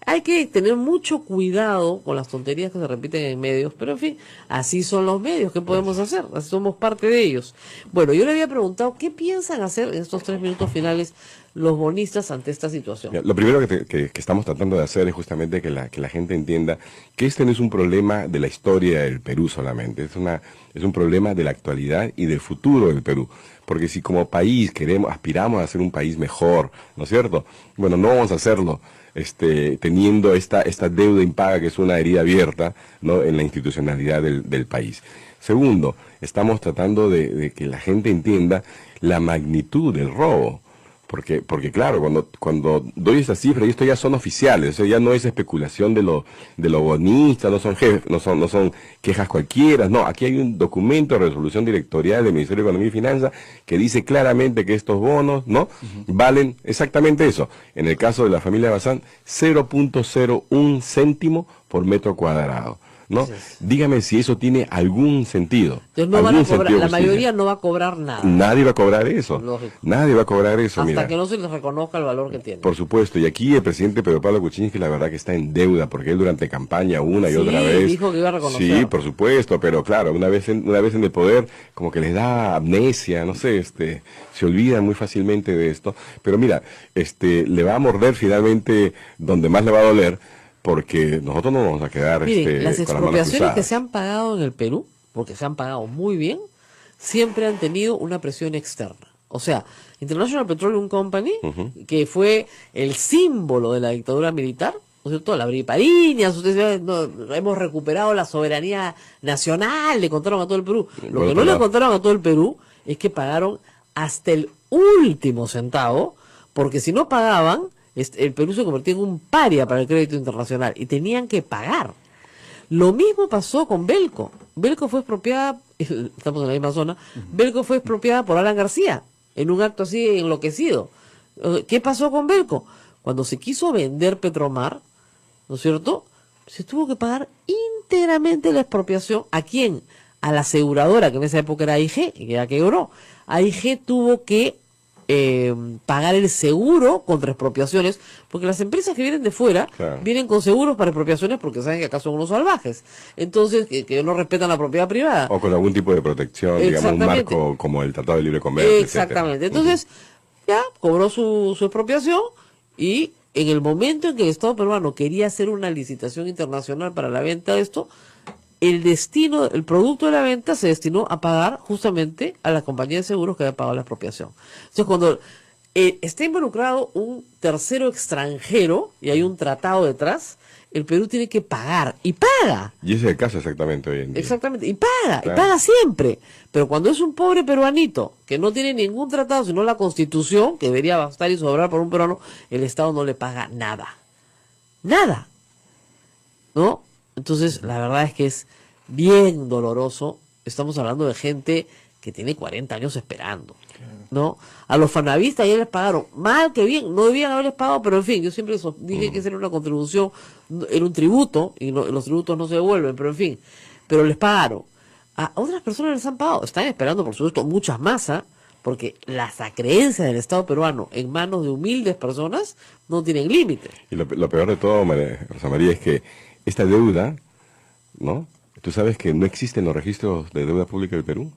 hay que tener mucho cuidado con las tonterías que se repiten en medios, pero en fin, así son los medios, ¿qué podemos hacer? Así somos parte de ellos. Bueno, yo le había preguntado, ¿qué piensan hacer en estos 3 minutos finales los bonistas ante esta situación? Mira, lo primero que estamos tratando de hacer es justamente que la gente entienda que este no es un problema de la historia del Perú solamente, es un problema de la actualidad y del futuro del Perú. Porque si como país aspiramos a ser un país mejor, ¿no es cierto? Bueno, no vamos a hacerlo teniendo esta deuda impaga que es una herida abierta, ¿no?, en la institucionalidad del país. Segundo, estamos tratando de que la gente entienda la magnitud del robo. Porque claro, cuando doy esta cifra, y esto ya son oficiales, eso ya no es especulación de los bonistas, no son quejas cualquiera, no, aquí hay un documento de resolución directorial del Ministerio de Economía y Finanzas que dice claramente que estos bonos, ¿no?, valen exactamente eso. En el caso de la familia Bazán, 0.01 céntimo por metro cuadrado, ¿no? Dígame si eso tiene algún sentido. Entonces no van a cobrar, la mayoría no va a cobrar nada. Nadie va a cobrar eso. Lógico. Nadie va a cobrar eso. Hasta mira. que no se les reconozca el valor que tiene. Por supuesto, y aquí el presidente Pedro Pablo Kuczynski la verdad que está en deuda, porque él durante campaña una y otra vez dijo que iba a reconocer. Sí, por supuesto, pero claro, una vez en el poder, como que les da amnesia, no sé, se olvidan muy fácilmente de esto. Pero mira, le va a morder finalmente donde más le va a doler, porque nosotros no vamos a quedar Miren, las con las manos expropiaciones que cruzadas. se han pagado en el Perú, porque se han pagado muy bien, siempre han tenido una presión externa. O sea, International Petroleum Company, que fue el símbolo de la dictadura militar, ¿no es cierto? La Bripariñas, ustedes hemos recuperado la soberanía nacional, le contaron a todo el Perú. Lo que no le contaron a todo el Perú es que pagaron hasta el último centavo, porque si no pagaban, el Perú se convirtió en un paria para el crédito internacional y tenían que pagar. Lo mismo pasó con Belco. Belco fue expropiada, estamos en la misma zona, Belco fue expropiada por Alan García, en un acto así enloquecido. ¿Qué pasó con Belco? Cuando se quiso vender Petromar, ¿no es cierto?, se tuvo que pagar íntegramente la expropiación. ¿A quién? A la aseguradora, que en esa época era AIG, y que ya quebró. AIG tuvo que pagar el seguro contra expropiaciones, porque las empresas que vienen de fuera vienen con seguros para expropiaciones porque saben que acá son unos salvajes, entonces que no respetan la propiedad privada o con algún tipo de protección, digamos un marco como el Tratado de Libre Comercio, exactamente, etcétera. Entonces ya cobró su expropiación, y en el momento en que el Estado peruano quería hacer una licitación internacional para la venta de esto, el producto de la venta se destinó a pagar justamente a la compañía de seguros que había pagado la expropiación. Entonces, cuando está involucrado un tercero extranjero y hay un tratado detrás, el Perú tiene que pagar, y paga. Y ese es el caso exactamente hoy en día. Exactamente, y paga siempre. Pero cuando es un pobre peruanito que no tiene ningún tratado, sino la Constitución, que debería bastar y sobrar por un peruano, el Estado no le paga nada. Nada. ¿No? Entonces, la verdad es que es bien doloroso. Estamos hablando de gente que tiene 40 años esperando, ¿no? A los fanavistas ya les pagaron, mal que bien, no debían haberles pagado, pero en fin, yo siempre dije que era una contribución, era un tributo, y los tributos no se devuelven, pero en fin, pero les pagaron. A otras personas les han pagado, están esperando, por supuesto, muchas más, porque las acreencias del Estado peruano en manos de humildes personas no tienen límite. Y lo peor de todo, Rosa María, es que esta deuda, ¿no? ¿Tú sabes que no existen los registros de deuda pública del Perú?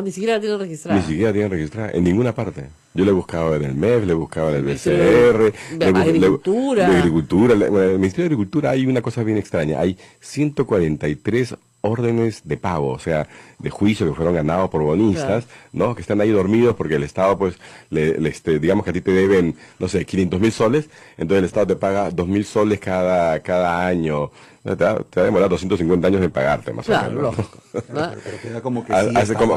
Ni siquiera la tienen registrada. Ni siquiera tienen registrada, en ninguna parte. Yo le buscaba en el MEF, le buscaba en el BCR, Agricultura. De Agricultura. Bueno, en el Ministerio de Agricultura hay una cosa bien extraña. Hay 143 órdenes de pago, o sea, de juicio que fueron ganados por bonistas, ¿no? Que están ahí dormidos porque el Estado, pues, digamos que a ti te deben, no sé, 500.000 soles, entonces el Estado te paga 2.000 soles cada año. Te va a demorar 250 años en pagarte, más o menos. Lógico. Pero queda como que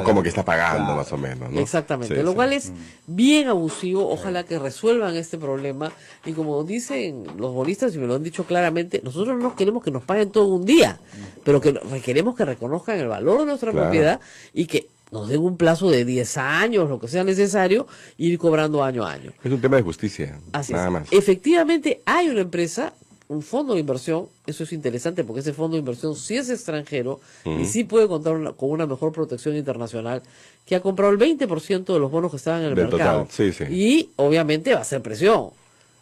como que está pagando, más o menos, ¿no? Exactamente, lo cual es bien abusivo. Ojalá que resuelvan este problema, y como dicen los bonistas, y me lo han dicho claramente, nosotros no queremos que nos paguen todo un día, pero que queremos que reconozcan el valor de nuestra propiedad, y que nos den un plazo de 10 años, lo que sea necesario, e ir cobrando año a año. Es un tema de justicia, nada más. Efectivamente hay una empresa, un fondo de inversión, eso es interesante porque ese fondo de inversión sí es extranjero y sí puede contar con una mejor protección internacional, que ha comprado el 20% de los bonos que estaban en el mercado. Total. Sí. Y obviamente va a hacer presión.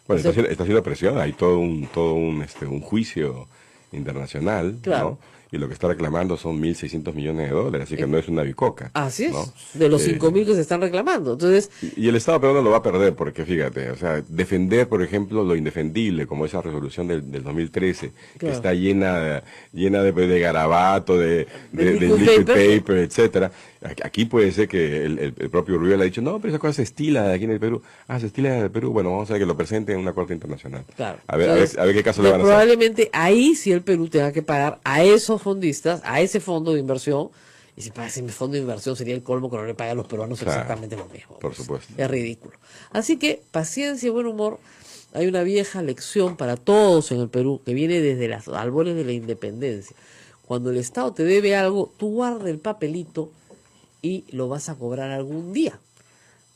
Bueno, está haciendo presión, hay todo un juicio internacional, claro, y lo que está reclamando son $1.600 millones, así que no es una bicoca. Así es, ¿no? de los 5.000 que se están reclamando. Entonces, y el Estado peruano lo va a perder, porque fíjate, o sea, defender, por ejemplo, lo indefendible, como esa resolución del 2013, que claro, está llena de garabato, de liquid liquid paper. paper, etcétera. Aquí puede ser que el propio Uribe le ha dicho, no, pero esa cosa se estila aquí en el Perú. Ah, se estila en el Perú, bueno, vamos a ver que lo presente en una corte internacional. claro. A ver, Entonces, a ver qué caso le van a hacer. probablemente ahí sí el Perú tenga que pagar a esos fondistas, a ese fondo de inversión. Y si paga ese fondo de inversión sería el colmo que no le pague a los peruanos Claro, exactamente lo mismo. por supuesto. Es ridículo. Así que paciencia y buen humor. Hay una vieja lección para todos en el Perú que viene desde las albores de la independencia. Cuando el Estado te debe algo, tú guarda el papelito y lo vas a cobrar algún día.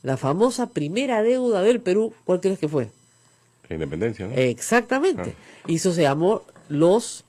La famosa primera deuda del Perú, ¿cuál crees que fue? La independencia, ¿no? Exactamente. Y eso se llamó los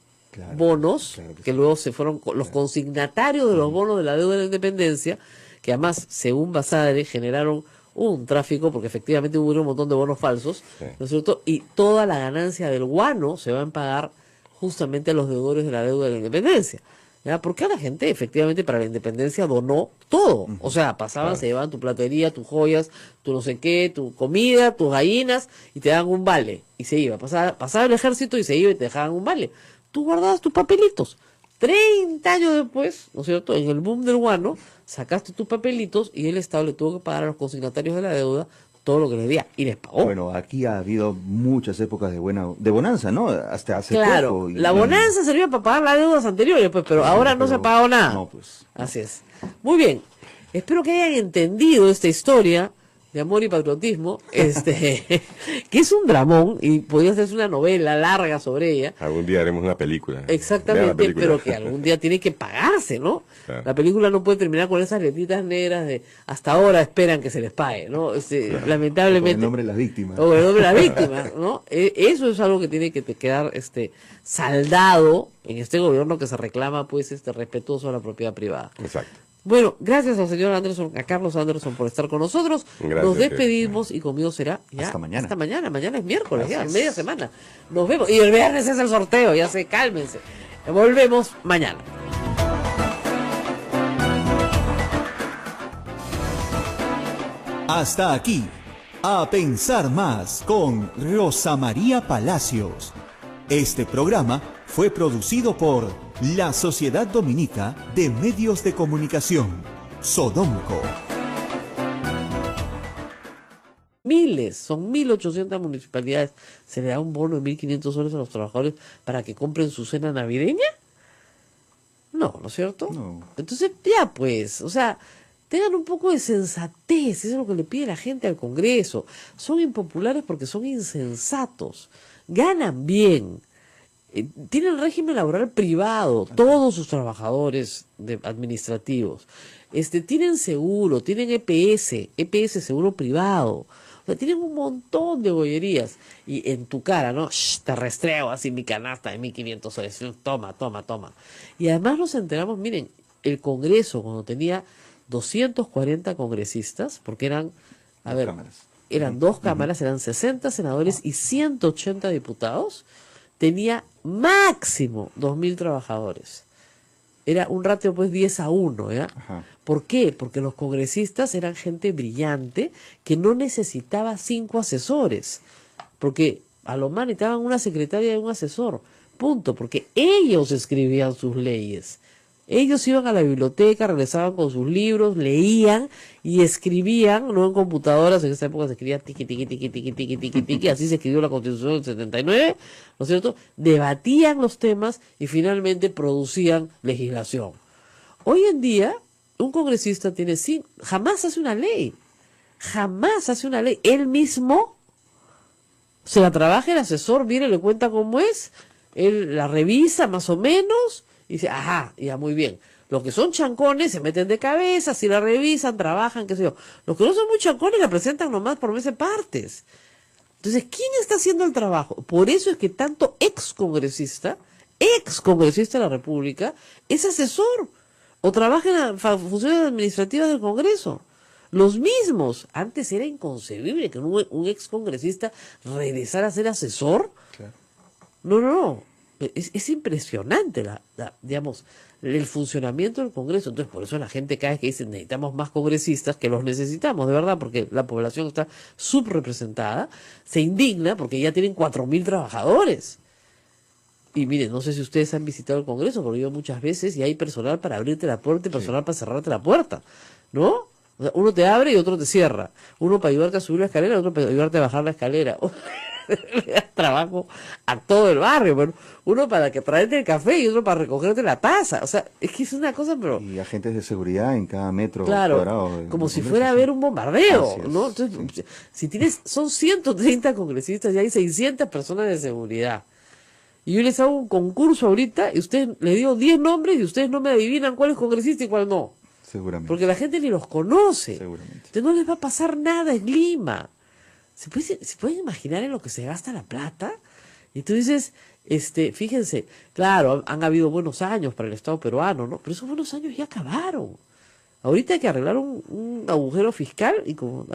bonos, claro que que sí. luego se fueron los consignatarios de los bonos de la deuda de la independencia, que además, según Basadre, generaron un tráfico, porque efectivamente hubo un montón de bonos falsos, Sí. ¿no es cierto? Y toda la ganancia del guano se va a pagar justamente a los deudores de la deuda de la independencia. ¿Ya? Porque a la gente, efectivamente, para la independencia donó todo. O sea, pasaban, Claro. se llevaban tu platería, tus joyas, tu no sé qué, tu comida, tus gallinas, y te daban un vale. Y se iba. Pasaba el ejército y se iba y te dejaban un vale. Tú guardabas tus papelitos. 30 años después, ¿no es cierto? En el boom del guano, sacaste tus papelitos y el Estado le tuvo que pagar a los consignatarios de la deuda todo lo que les debía. Y les pagó. Bueno, aquí ha habido muchas épocas de bonanza, ¿no? Hasta hace Claro, poco. la bonanza servía para pagar las deudas anteriores, pues, pero ahora no se ha pagado nada. No, pues. Así es. Muy bien. Espero que hayan entendido esta historia de amor y patriotismo, que es un dramón y podría hacerse una novela larga sobre ella. Algún día haremos una película. Vean la Exactamente, película. pero que algún día tiene que pagarse, ¿no? Claro. La película no puede terminar con esas letritas negras de hasta ahora esperan que se les pague, ¿no? Lamentablemente. Con el nombre de las víctimas. O el nombre de la víctima, ¿no? Eso es algo que tiene que quedar saldado en este gobierno que se reclama, pues, respetuoso a la propiedad privada. Exacto. Bueno, gracias al señor Anderson, a Carlos Anderson por estar con nosotros. Gracias, Nos despedimos y conmigo será ya Hasta mañana. Hasta mañana. Mañana es miércoles, ya, media semana. Nos vemos. Y el viernes es el sorteo, ya sé, cálmense. Volvemos mañana. Hasta aquí, A Pensar Más con Rosa María Palacios. Este programa fue producido por la Sociedad Dominica de Medios de Comunicación, Sodomco. Miles, son 1.800 municipalidades. ¿Se le da un bono de 1.500 soles a los trabajadores para que compren su cena navideña? No, ¿no es cierto? No. Entonces, ya pues, o sea, tengan un poco de sensatez, eso es lo que le pide la gente al Congreso. Son impopulares porque son insensatos, ganan bien, tienen régimen laboral privado, todos sus trabajadores administrativos, tienen seguro, tienen EPS seguro privado. O sea, tienen un montón de bollerías. Y en tu cara, ¿no? Shh, te rastreo así mi canasta de 1.500 soles. Toma. Y además nos enteramos, miren, el Congreso, cuando tenía 240 congresistas, porque eran, cámaras. eran dos cámaras, eran 60 senadores y 180 diputados, tenía máximo 2.000 trabajadores. Era un ratio pues 10-1, ¿ya? Ajá. ¿Por qué? Porque los congresistas eran gente brillante que no necesitaba 5 asesores. Porque a lo más necesitaban una secretaria y un asesor. Punto. Porque ellos escribían sus leyes. Ellos iban a la biblioteca, regresaban con sus libros, leían y escribían, no en computadoras, en esa época se escribía tiqui, así se escribió la Constitución del 79, ¿no es cierto? Debatían los temas y finalmente producían legislación. Hoy en día, un congresista jamás hace una ley, él mismo se la trabaja, el asesor viene, le cuenta cómo es, él la revisa más o menos, y dice, ajá, ya muy bien. Los que son chancones se meten de cabeza, si la revisan, trabajan, qué sé yo. Los que no son muy chancones la presentan nomás por mes de partes. Entonces, ¿quién está haciendo el trabajo? Por eso es que tanto excongresista de la República, es asesor o trabaja en las funciones administrativas del Congreso. Los mismos. Antes era inconcebible que un excongresista regresara a ser asesor. Claro. No. Es impresionante, digamos, el funcionamiento del Congreso. Entonces, por eso la gente cada vez que dice necesitamos más congresistas, que los necesitamos, de verdad, porque la población está subrepresentada, se indigna porque ya tienen 4.000 trabajadores. Y miren, no sé si ustedes han visitado el Congreso, pero yo muchas veces, y hay personal para abrirte la puerta y personal para cerrarte la puerta, ¿no? O sea, uno te abre y otro te cierra. Uno para ayudarte a subir la escalera, otro para ayudarte a bajar la escalera. Le das trabajo a todo el barrio, pero uno para que traerte el café y otro para recogerte la taza. O sea, es que es una cosa, pero... Y agentes de seguridad en cada metro Claro, cuadrado. como si Congreso, fuera a sí. haber un bombardeo, Así es, ¿no? Entonces, si tienes, son 130 congresistas y hay 600 personas de seguridad. Y yo les hago un concurso ahorita y ustedes, les digo 10 nombres y ustedes no me adivinan cuál es congresista y cuál no. Seguramente. Porque la gente ni los conoce. Seguramente. Entonces no les va a pasar nada en Lima. ¿Se pueden imaginar en lo que se gasta la plata? Y tú dices, fíjense, claro, han habido buenos años para el Estado peruano, ¿no? Pero esos buenos años ya acabaron. Ahorita hay que arreglar un agujero fiscal y como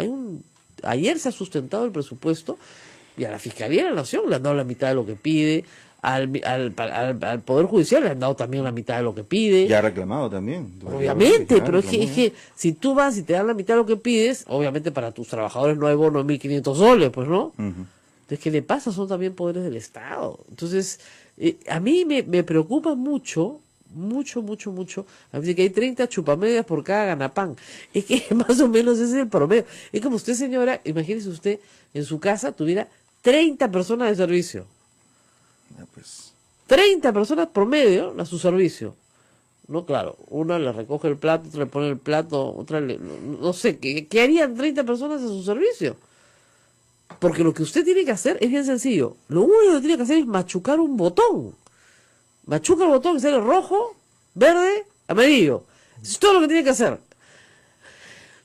ayer se ha sustentado el presupuesto y a la Fiscalía de la Nación le han dado la mitad de lo que pide, al Poder Judicial le han dado también la mitad de lo que pide. Ya ha reclamado también. Obviamente, Ya pero es reclamó. que si tú vas y te dan la mitad de lo que pides, obviamente para tus trabajadores no hay bono de 1.500 soles, pues, ¿no? Ujú. Entonces, ¿qué le pasa? Son también poderes del Estado. Entonces, a mí me preocupa mucho, a mí que hay 30 chupamedias por cada ganapán. Es que más o menos ese es el promedio. Es como usted, señora, imagínese usted, en su casa tuviera 30 personas de servicio. Ya, pues, 30 personas promedio a su servicio. No, claro, una le recoge el plato, otra le pone el plato, otra le... No sé, ¿qué harían 30 personas a su servicio? Porque lo que usted tiene que hacer es bien sencillo. Lo único que tiene que hacer es machucar un botón. Machuca el botón que sale rojo, verde, amarillo. Eso es todo lo que tiene que hacer.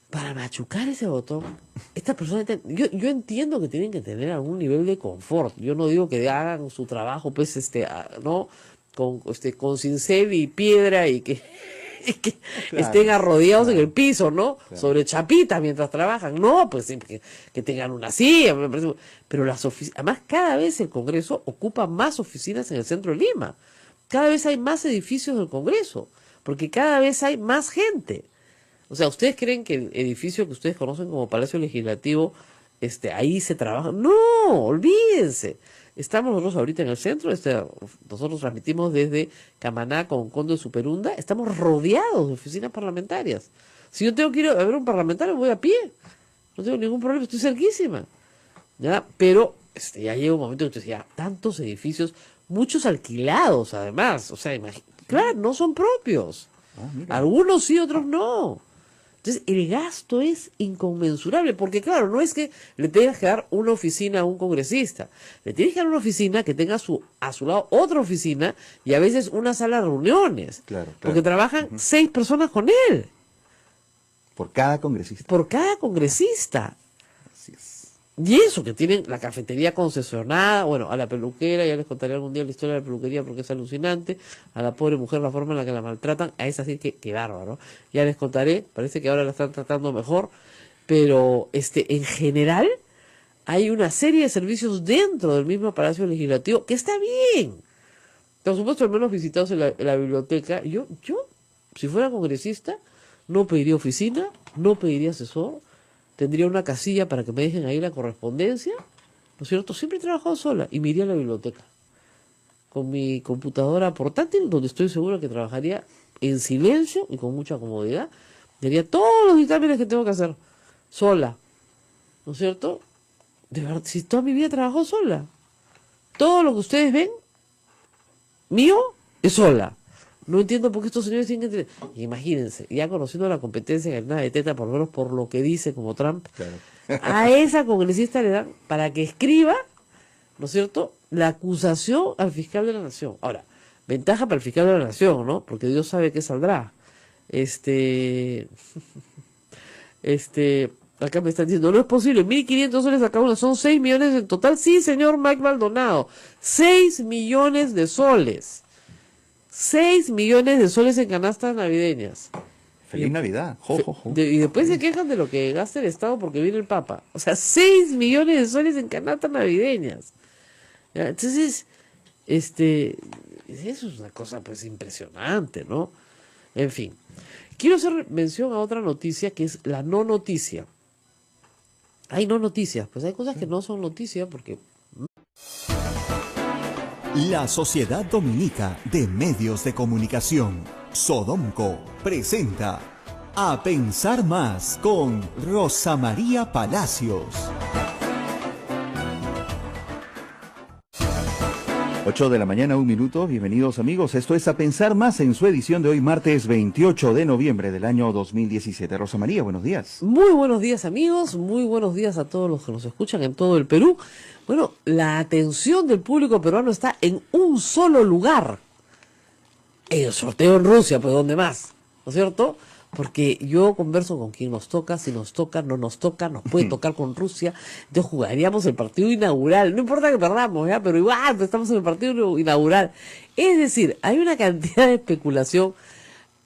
Para machucar ese botón, estas personas, yo entiendo que tienen que tener algún nivel de confort. Yo no digo que hagan su trabajo, pues, ¿no? Con cincel y piedra y que Claro, estén arrodillados claro. en el piso, ¿no? Claro. Sobre chapitas mientras trabajan. No, pues sí, que tengan una silla. Me parece. Pero además cada vez el Congreso ocupa más oficinas en el centro de Lima. Cada vez hay más edificios del Congreso, porque cada vez hay más gente. O sea, ¿ustedes creen que el edificio que ustedes conocen como Palacio Legislativo, ahí se trabaja? No, olvídense. Estamos nosotros ahorita en el centro, nosotros transmitimos desde Camaná con Conde de Superunda, estamos rodeados de oficinas parlamentarias. Si yo tengo que ir a ver un parlamentario, voy a pie. No tengo ningún problema, estoy cerquísima. ¿Ya? Pero ya llega un momento en que usted dice, ya, tantos edificios, muchos alquilados además. O sea, claro, no son propios. mira. Algunos sí, otros no. Entonces, el gasto es inconmensurable, porque claro, no es que le tengas que dar una oficina a un congresista, le tienes que dar una oficina que tenga a su lado otra oficina y a veces una sala de reuniones, Claro, porque trabajan 6 personas con él, por cada congresista. por cada congresista. Así es. Y eso, que tienen la cafetería concesionada, bueno, a la peluquera, ya les contaré algún día la historia de la peluquería porque es alucinante, a la pobre mujer, la forma en la que la maltratan, a esa sí que bárbaro. Ya les contaré, parece que ahora la están tratando mejor, pero en general hay una serie de servicios dentro del mismo Palacio Legislativo que está bien. Por supuesto, al menos visitados en la biblioteca. Yo, si fuera congresista, no pediría oficina, no pediría asesor, tendría una casilla para que me dejen ahí la correspondencia, ¿no es cierto? Siempre he trabajado sola y me iría a la biblioteca con mi computadora portátil, donde estoy seguro que trabajaría en silencio y con mucha comodidad. Y haría todos los dictámenes que tengo que hacer sola, ¿no es cierto? De verdad, si toda mi vida he trabajado sola. Todo lo que ustedes ven mío es sola. No entiendo por qué estos señores tienen que... Imagínense, ya conociendo la competencia en nada de teta, por lo menos por lo que dice como Trump, Claro. a esa congresista le dan para que escriba, ¿no es cierto?, la acusación al fiscal de la nación. Ahora, ventaja para el fiscal de la nación, ¿no? Porque Dios sabe qué saldrá. Acá me están diciendo, no es posible, 1.500 soles a cada uno, son 6 millones en total. Sí, señor Mike Maldonado, 6 millones de soles. 6 millones de soles en canastas navideñas. Feliz Navidad. Jo, jo, jo. Y después se quejan de lo que gasta el Estado porque viene el Papa. O sea, 6 millones de soles en canastas navideñas. ¿Ya? Entonces, Eso es una cosa pues impresionante, ¿no? En fin, quiero hacer mención a otra noticia que es la no noticia. Hay no noticias, pues hay cosas que no son noticias porque... La Sociedad Dominica de Medios de Comunicación, Sodomco, presenta A Pensar Más con Rosa María Palacios. 8 de la mañana, 1 minuto. Bienvenidos amigos. Esto es A Pensar Más en su edición de hoy, martes 28 de noviembre del año 2017. Rosa María, buenos días. Muy buenos días amigos, muy buenos días a todos los que nos escuchan en todo el Perú. Bueno, la atención del público peruano está en un solo lugar. El sorteo en Rusia, pues ¿dónde más? ¿No es cierto? Porque yo converso con quien nos toca, si nos toca, no nos toca, nos puede tocar con Rusia, entonces jugaríamos el partido inaugural, no importa que perdamos, ¿ya? Pero igual pues, estamos en el partido inaugural. Es decir, hay una cantidad de especulación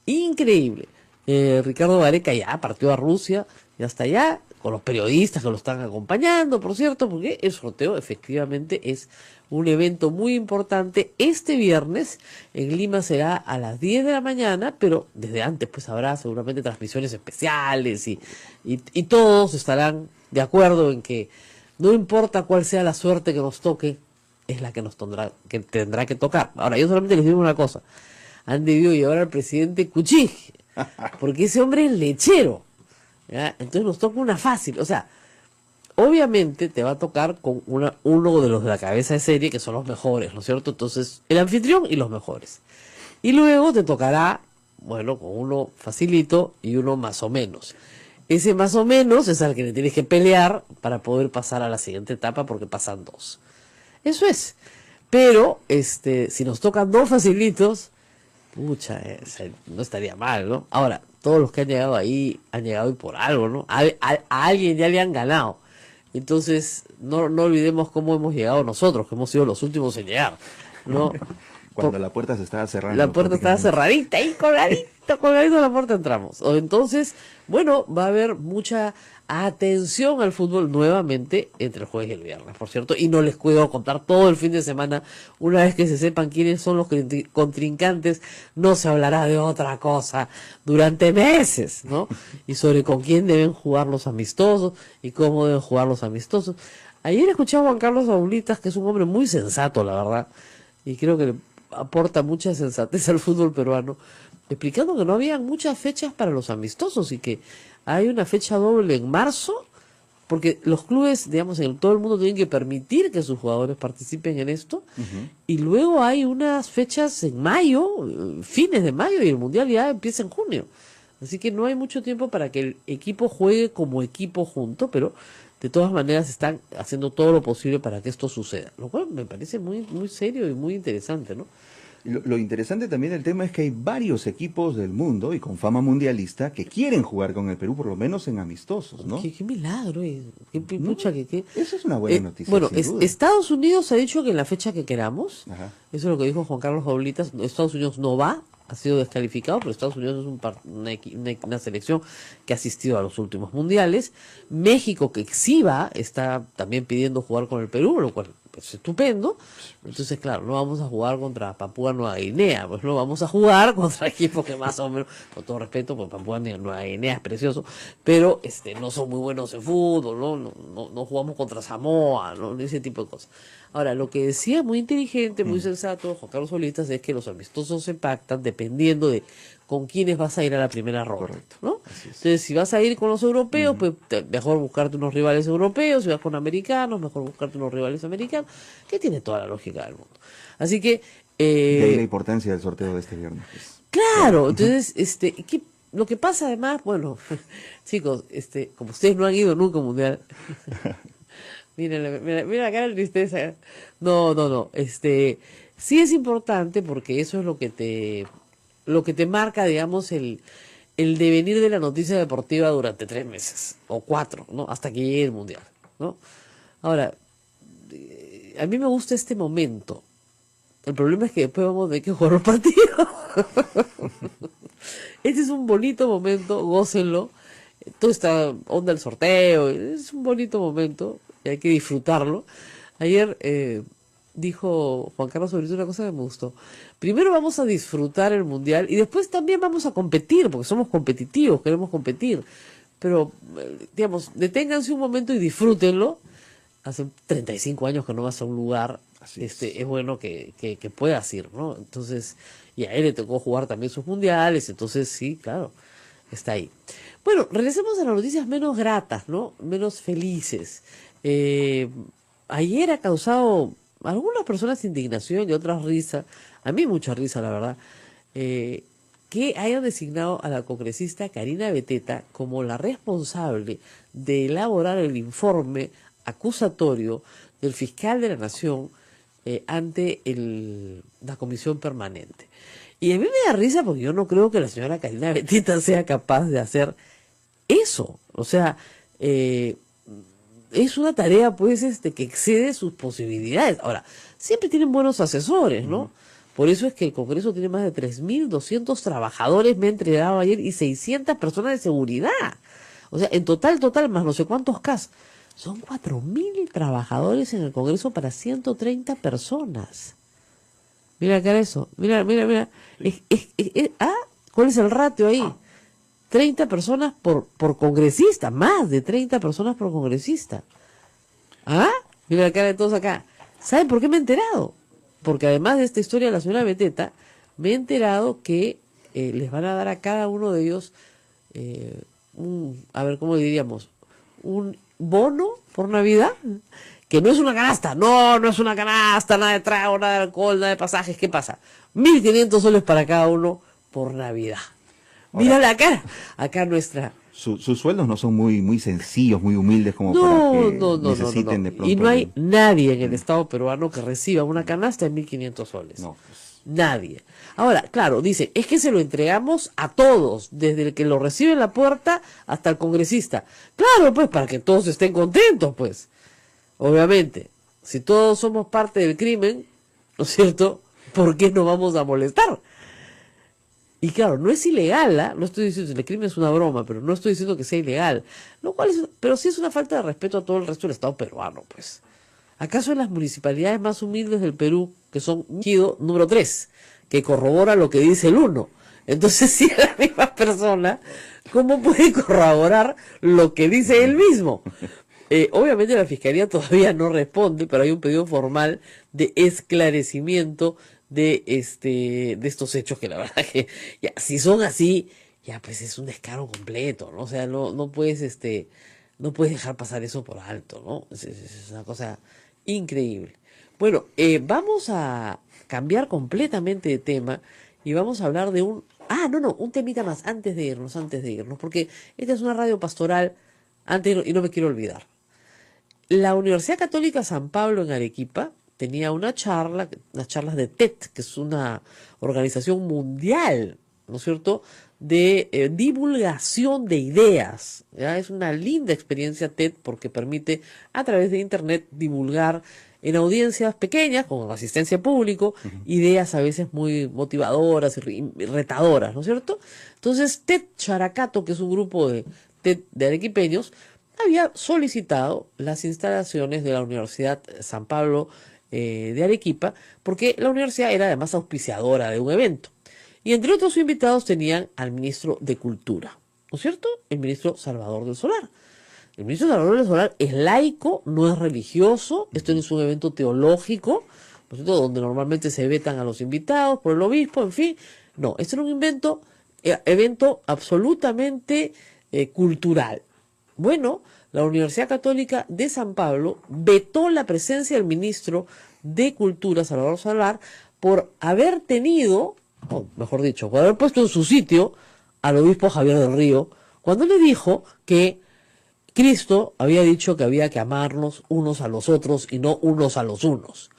increíble. Ricardo Gareca ya partió a Rusia y hasta allá, con los periodistas que lo están acompañando, por cierto, porque el sorteo efectivamente es un evento muy importante. Este viernes en Lima será a las 10 de la mañana, pero desde antes pues habrá seguramente transmisiones especiales y todos estarán de acuerdo en que no importa cuál sea la suerte que nos toque, es la que nos tendrá que tocar. Ahora, yo solamente les digo una cosa, han debido llevar al presidente Kuching, porque ese hombre es lechero, ¿ya? Entonces nos toca una fácil, o sea, obviamente te va a tocar con uno de los de la cabeza de serie, que son los mejores, ¿no es cierto? Entonces, el anfitrión y los mejores. Y luego te tocará, bueno, con uno facilito y uno más o menos. Ese más o menos es al que le tienes que pelear para poder pasar a la siguiente etapa, porque pasan dos. Eso es. Pero, si nos tocan dos facilitos, pucha, no estaría mal, ¿no? Ahora, todos los que han llegado ahí, han llegado y por algo, ¿no? A alguien ya le han ganado. Entonces, no olvidemos cómo hemos llegado nosotros, que hemos sido los últimos en llegar, ¿no? Cuando la puerta se estaba cerrando. La puerta estaba cerradita, ahí colgadito la puerta entramos. Entonces, bueno, va a haber mucha atención al fútbol nuevamente entre el jueves y el viernes, por cierto, y no les puedo contar todo el fin de semana. Una vez que se sepan quiénes son los contrincantes, no se hablará de otra cosa durante meses, ¿no? Y sobre con quién deben jugar los amistosos y cómo deben jugar los amistosos. Ayer escuché a Juan Carlos Aulitas, que es un hombre muy sensato, la verdad, y creo que le aporta mucha sensatez al fútbol peruano, explicando que no había muchas fechas para los amistosos y que hay una fecha doble en marzo, porque los clubes, digamos, en todo el mundo tienen que permitir que sus jugadores participen en esto, y luego hay unas fechas en mayo, fines de mayo, y el Mundial ya empieza en junio. Así que no hay mucho tiempo para que el equipo juegue como equipo junto, pero de todas maneras están haciendo todo lo posible para que esto suceda, lo cual me parece muy, muy serio y muy interesante, ¿no? Lo interesante también del tema es que hay varios equipos del mundo y con fama mundialista que quieren jugar con el Perú, por lo menos en amistosos, ¿no? Qué milagro, Eso es una buena noticia. Bueno, sin duda. Estados Unidos ha dicho que en la fecha que queramos, Ajá. eso es lo que dijo Juan Carlos Oblitas, Estados Unidos no va, ha sido descalificado, pero Estados Unidos es una selección que ha asistido a los últimos mundiales. México, que sí va, está también pidiendo jugar con el Perú, lo cual es estupendo. Entonces, claro, no vamos a jugar contra Papúa Nueva Guinea, pues no vamos a jugar contra equipos que más o menos, con todo respeto, pues Papúa Nueva Guinea es precioso, pero no son muy buenos en fútbol, no jugamos contra Samoa, ¿no? Ese tipo de cosas. Ahora, lo que decía muy inteligente, muy sensato Juan Carlos Solitas es que los amistosos se pactan dependiendo de con quiénes vas a ir a la primera ronda. Correcto. ¿No? Entonces, si vas a ir con los europeos, pues mejor buscarte unos rivales europeos, si vas con americanos, mejor buscarte unos rivales americanos, que tiene toda la lógica del mundo. Así que... de ahí la importancia del sorteo de este viernes. Pues. Claro, entonces, lo que pasa además, bueno, chicos, como ustedes no han ido nunca a un mundial... mira la cara de tristeza. No. Sí es importante porque eso es lo que te marca, digamos, el devenir de la noticia deportiva durante 3 meses, o 4, ¿no? Hasta que llegue el mundial, ¿no? Ahora, a mí me gusta este momento. El problema es que después vamos a tener que jugar los partidos. Este es un bonito momento, gócenlo. Toda esta onda del sorteo, es un bonito momento. Hay que disfrutarlo. Ayer dijo Juan Carlos Obrito una cosa que me gustó. Primero vamos a disfrutar el Mundial y después también vamos a competir, porque somos competitivos, queremos competir. Pero, digamos, deténganse un momento y disfrútenlo. Hace 35 años que no vas a un lugar, es bueno que puedas ir, ¿no? Entonces, y a él le tocó jugar también sus mundiales, entonces sí, claro, está ahí. Bueno, regresemos a las noticias menos gratas, ¿no? Menos felices. Ayer ha causado a algunas personas indignación y otras risa, a mí mucha risa, la verdad, que hayan designado a la congresista Karina Beteta como la responsable de elaborar el informe acusatorio del fiscal de la Nación ante la comisión permanente. Y a mí me da risa porque yo no creo que la señora Karina Beteta sea capaz de hacer eso. O sea, es una tarea pues que excede sus posibilidades. Ahora, siempre tienen buenos asesores, ¿no? Por eso es que el Congreso tiene más de 3.200 trabajadores, me he entregado ayer, y 600 personas de seguridad. O sea, en total, más no sé cuántos casos. Son 4.000 trabajadores en el Congreso para 130 personas. Mira acá eso. Mira. ¿Cuál es el ratio ahí? 30 personas por congresista. Más de 30 personas por congresista. ¿Ah? Mira la cara de todos acá. ¿Saben por qué me he enterado? Porque además de esta historia de la señora Beteta, me he enterado que les van a dar a cada uno de ellos ¿cómo diríamos? Un bono por Navidad, que no es una canasta, no es una canasta, nada de trago, nada de alcohol, nada de pasajes. ¿Qué pasa? 1.500 soles para cada uno por Navidad. Mira la cara, acá nuestra. Sus sueldos no son muy sencillos, muy humildes como para que necesiten de pronto. Y no hay nadie en el Estado peruano que reciba una canasta de 1.500 soles. No, pues. Nadie. Ahora, claro, dice, es que se lo entregamos a todos, desde el que lo recibe en la puerta hasta el congresista. Claro, pues, para que todos estén contentos, pues. Obviamente, si todos somos parte del crimen, ¿no es cierto? ¿Por qué no vamos a molestar? Y claro, no es ilegal, no estoy diciendo que el crimen es una broma, pero no estoy diciendo que sea ilegal, lo cual pero sí es una falta de respeto a todo el resto del Estado peruano, pues. ¿Acaso en las municipalidades más humildes del Perú, que son Quito número 3, que corrobora lo que dice el 1? Entonces, si es la misma persona, ¿cómo puede corroborar lo que dice él mismo? Obviamente la Fiscalía todavía no responde, pero hay un pedido formal de esclarecimiento de estos hechos, que la verdad que ya, si son así, ya pues es un descaro completo, ¿no? O sea, no puedes dejar pasar eso por alto, ¿no? Es una cosa increíble. Bueno, vamos a cambiar completamente de tema y vamos a hablar de un temita más antes de irnos, porque esta es una radio pastoral y no me quiero olvidar. La Universidad Católica San Pablo en Arequipa tenía unas charlas de TED, que es una organización mundial, ¿no es cierto?, de divulgación de ideas. ¿Ya? Es una linda experiencia TED porque permite a través de Internet divulgar en audiencias pequeñas, con asistencia público, ideas a veces muy motivadoras y retadoras, ¿no es cierto? Entonces, TED Characato, que es un grupo de TED de arequipeños, había solicitado las instalaciones de la Universidad San Pablo de Arequipa, porque la universidad era además auspiciadora de un evento. Y entre otros invitados tenían al ministro de Cultura, ¿no es cierto? El ministro Salvador del Solar. El ministro Salvador del Solar es laico, no es religioso, esto no es un evento teológico, ¿no es cierto?, donde normalmente se vetan a los invitados por el obispo, en fin. No, esto era un evento absolutamente cultural. Bueno, la Universidad Católica de San Pablo vetó la presencia del ministro de Cultura, Salvador Solar, por haber por haber puesto en su sitio al obispo Javier del Río, cuando le dijo que Cristo había dicho que había que amarnos unos a los otros y no unos a los unos.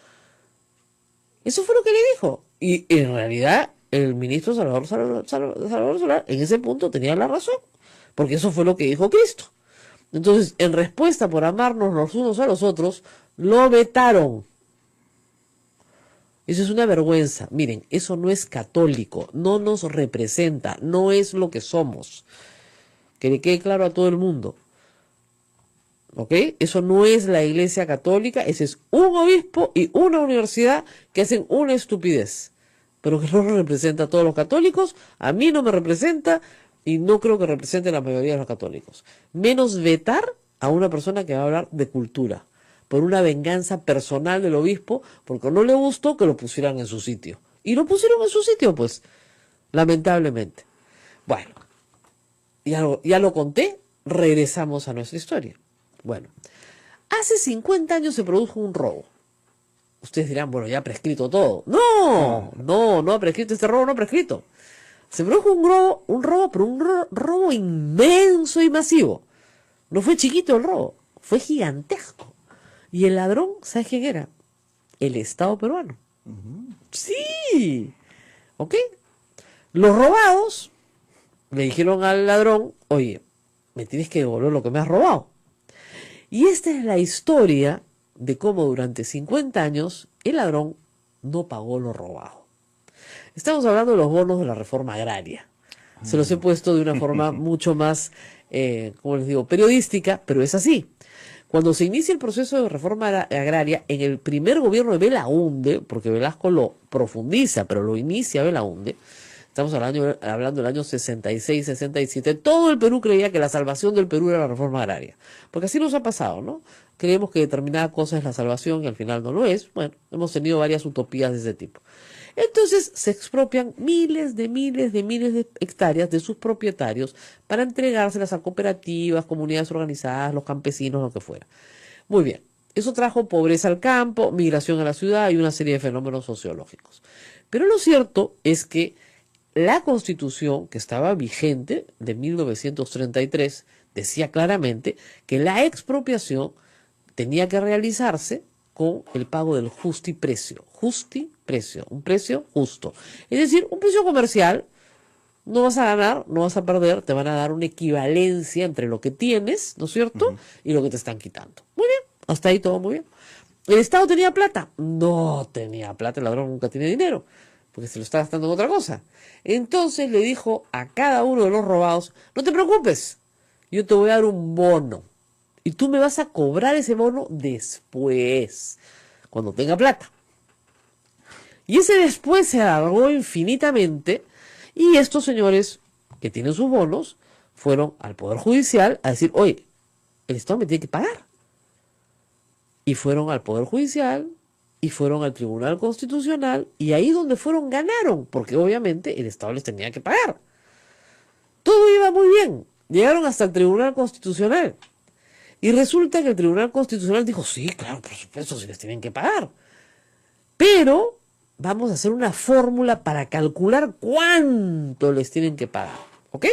Eso fue lo que le dijo. Y en realidad el ministro Salvador Solar en ese punto tenía la razón, porque eso fue lo que dijo Cristo. Entonces, en respuesta por amarnos los unos a los otros, lo vetaron. Eso es una vergüenza. Miren, eso no es católico, no nos representa, no es lo que somos. Que le quede claro a todo el mundo. ¿ok? Eso no es la Iglesia Católica, ese es un obispo y una universidad que hacen una estupidez, pero que no representa a todos los católicos, a mí no me representa y no creo que represente a la mayoría de los católicos. Menos vetar a una persona que va a hablar de cultura, por una venganza personal del obispo, porque no le gustó que lo pusieran en su sitio. Y lo pusieron en su sitio, pues, lamentablemente. Bueno, ya lo conté, regresamos a nuestra historia. Bueno, hace 50 años se produjo un robo. Ustedes dirán, bueno, ya ha prescrito todo. No ha prescrito, este robo no ha prescrito. Se produjo un robo, pero un robo inmenso y masivo. No fue chiquito el robo, fue gigantesco. Y el ladrón, ¿sabes quién era? El Estado peruano. Sí. ¿Ok? Los robados le dijeron al ladrón, oye, me tienes que devolver lo que me has robado. Y esta es la historia de cómo durante 50 años el ladrón no pagó lo robado. Estamos hablando de los bonos de la reforma agraria. Se los he puesto de una forma mucho más, como les digo, periodística, pero es así. Cuando se inicia el proceso de reforma agraria, en el primer gobierno de Belaúnde, porque Velasco lo profundiza, pero lo inicia Belaúnde, estamos hablando del año 66, 67, todo el Perú creía que la salvación del Perú era la reforma agraria. Porque así nos ha pasado, ¿no? Creemos que determinada cosa es la salvación y al final no lo es. Bueno, hemos tenido varias utopías de ese tipo. Entonces se expropian miles de hectáreas de sus propietarios para entregárselas a cooperativas, comunidades organizadas, los campesinos, lo que fuera. Muy bien, eso trajo pobreza al campo, migración a la ciudad y una serie de fenómenos sociológicos. Pero lo cierto es que la Constitución que estaba vigente de 1933 decía claramente que la expropiación tenía que realizarse con el pago del justiprecio, un precio justo. Es decir, un precio comercial, no vas a ganar, no vas a perder, te van a dar una equivalencia entre lo que tienes, ¿no es cierto?, y lo que te están quitando. Muy bien, hasta ahí todo muy bien. ¿El Estado tenía plata? No tenía plata, el ladrón nunca tiene dinero, porque se lo está gastando en otra cosa. Entonces le dijo a cada uno de los robados, no te preocupes, yo te voy a dar un bono. Y tú me vas a cobrar ese bono después, cuando tenga plata. Y ese después se alargó infinitamente y estos señores que tienen sus bonos fueron al Poder Judicial a decir, oye, el Estado me tiene que pagar. Y fueron al Poder Judicial y fueron al Tribunal Constitucional y ahí donde fueron ganaron, porque obviamente el Estado les tenía que pagar. Todo iba muy bien. Llegaron hasta el Tribunal Constitucional. Y resulta que el Tribunal Constitucional dijo, sí, claro, por supuesto, si les tienen que pagar. Pero vamos a hacer una fórmula para calcular cuánto les tienen que pagar. ¿Ok?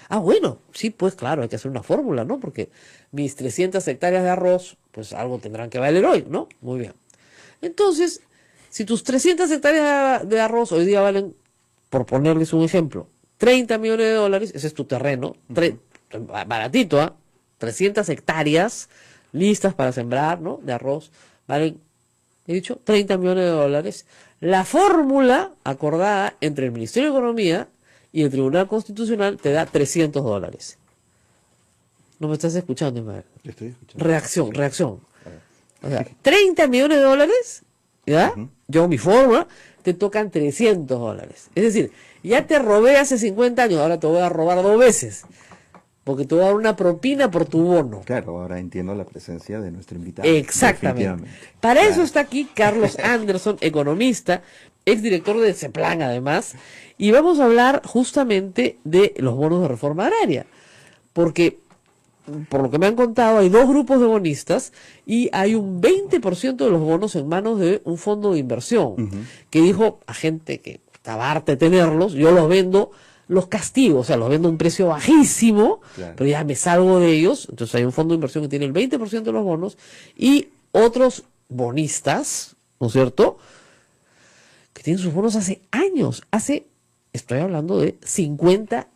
Ah, bueno, sí, pues claro, hay que hacer una fórmula, ¿no? Porque mis 300 hectáreas de arroz, pues algo tendrán que valer hoy, ¿no? Muy bien. Entonces, si tus 300 hectáreas de arroz hoy día valen, por ponerles un ejemplo, 30 millones de dólares, ese es tu terreno, baratito, ¿ah? 300 hectáreas listas para sembrar, ¿no?, de arroz, valen, he dicho, 30 millones de dólares. La fórmula acordada entre el Ministerio de Economía y el Tribunal Constitucional te da 300 dólares. ¿No me estás escuchando, Ismael? Estoy escuchando. Reacción. O sea, 30 millones de dólares, ¿ya? Yo, mi fórmula, te tocan 300 dólares. Es decir, ya te robé hace 50 años, ahora te voy a robar 2 veces. Porque te voy a dar una propina por tu bono. Claro, ahora entiendo la presencia de nuestro invitado. Exactamente. Para eso está aquí Carlos Anderson, economista, exdirector de CEPLAN además, y vamos a hablar justamente de los bonos de reforma agraria. Porque, por lo que me han contado, hay 2 grupos de bonistas y hay un 20% de los bonos en manos de un fondo de inversión, que dijo a gente que estaba harta de tenerlos, yo los vendo, los castigo, o sea, los vendo a un precio bajísimo, claro, pero ya me salgo de ellos. Entonces hay un fondo de inversión que tiene el 20% de los bonos y otros bonistas, ¿no es cierto?, que tienen sus bonos hace años, estoy hablando de 50,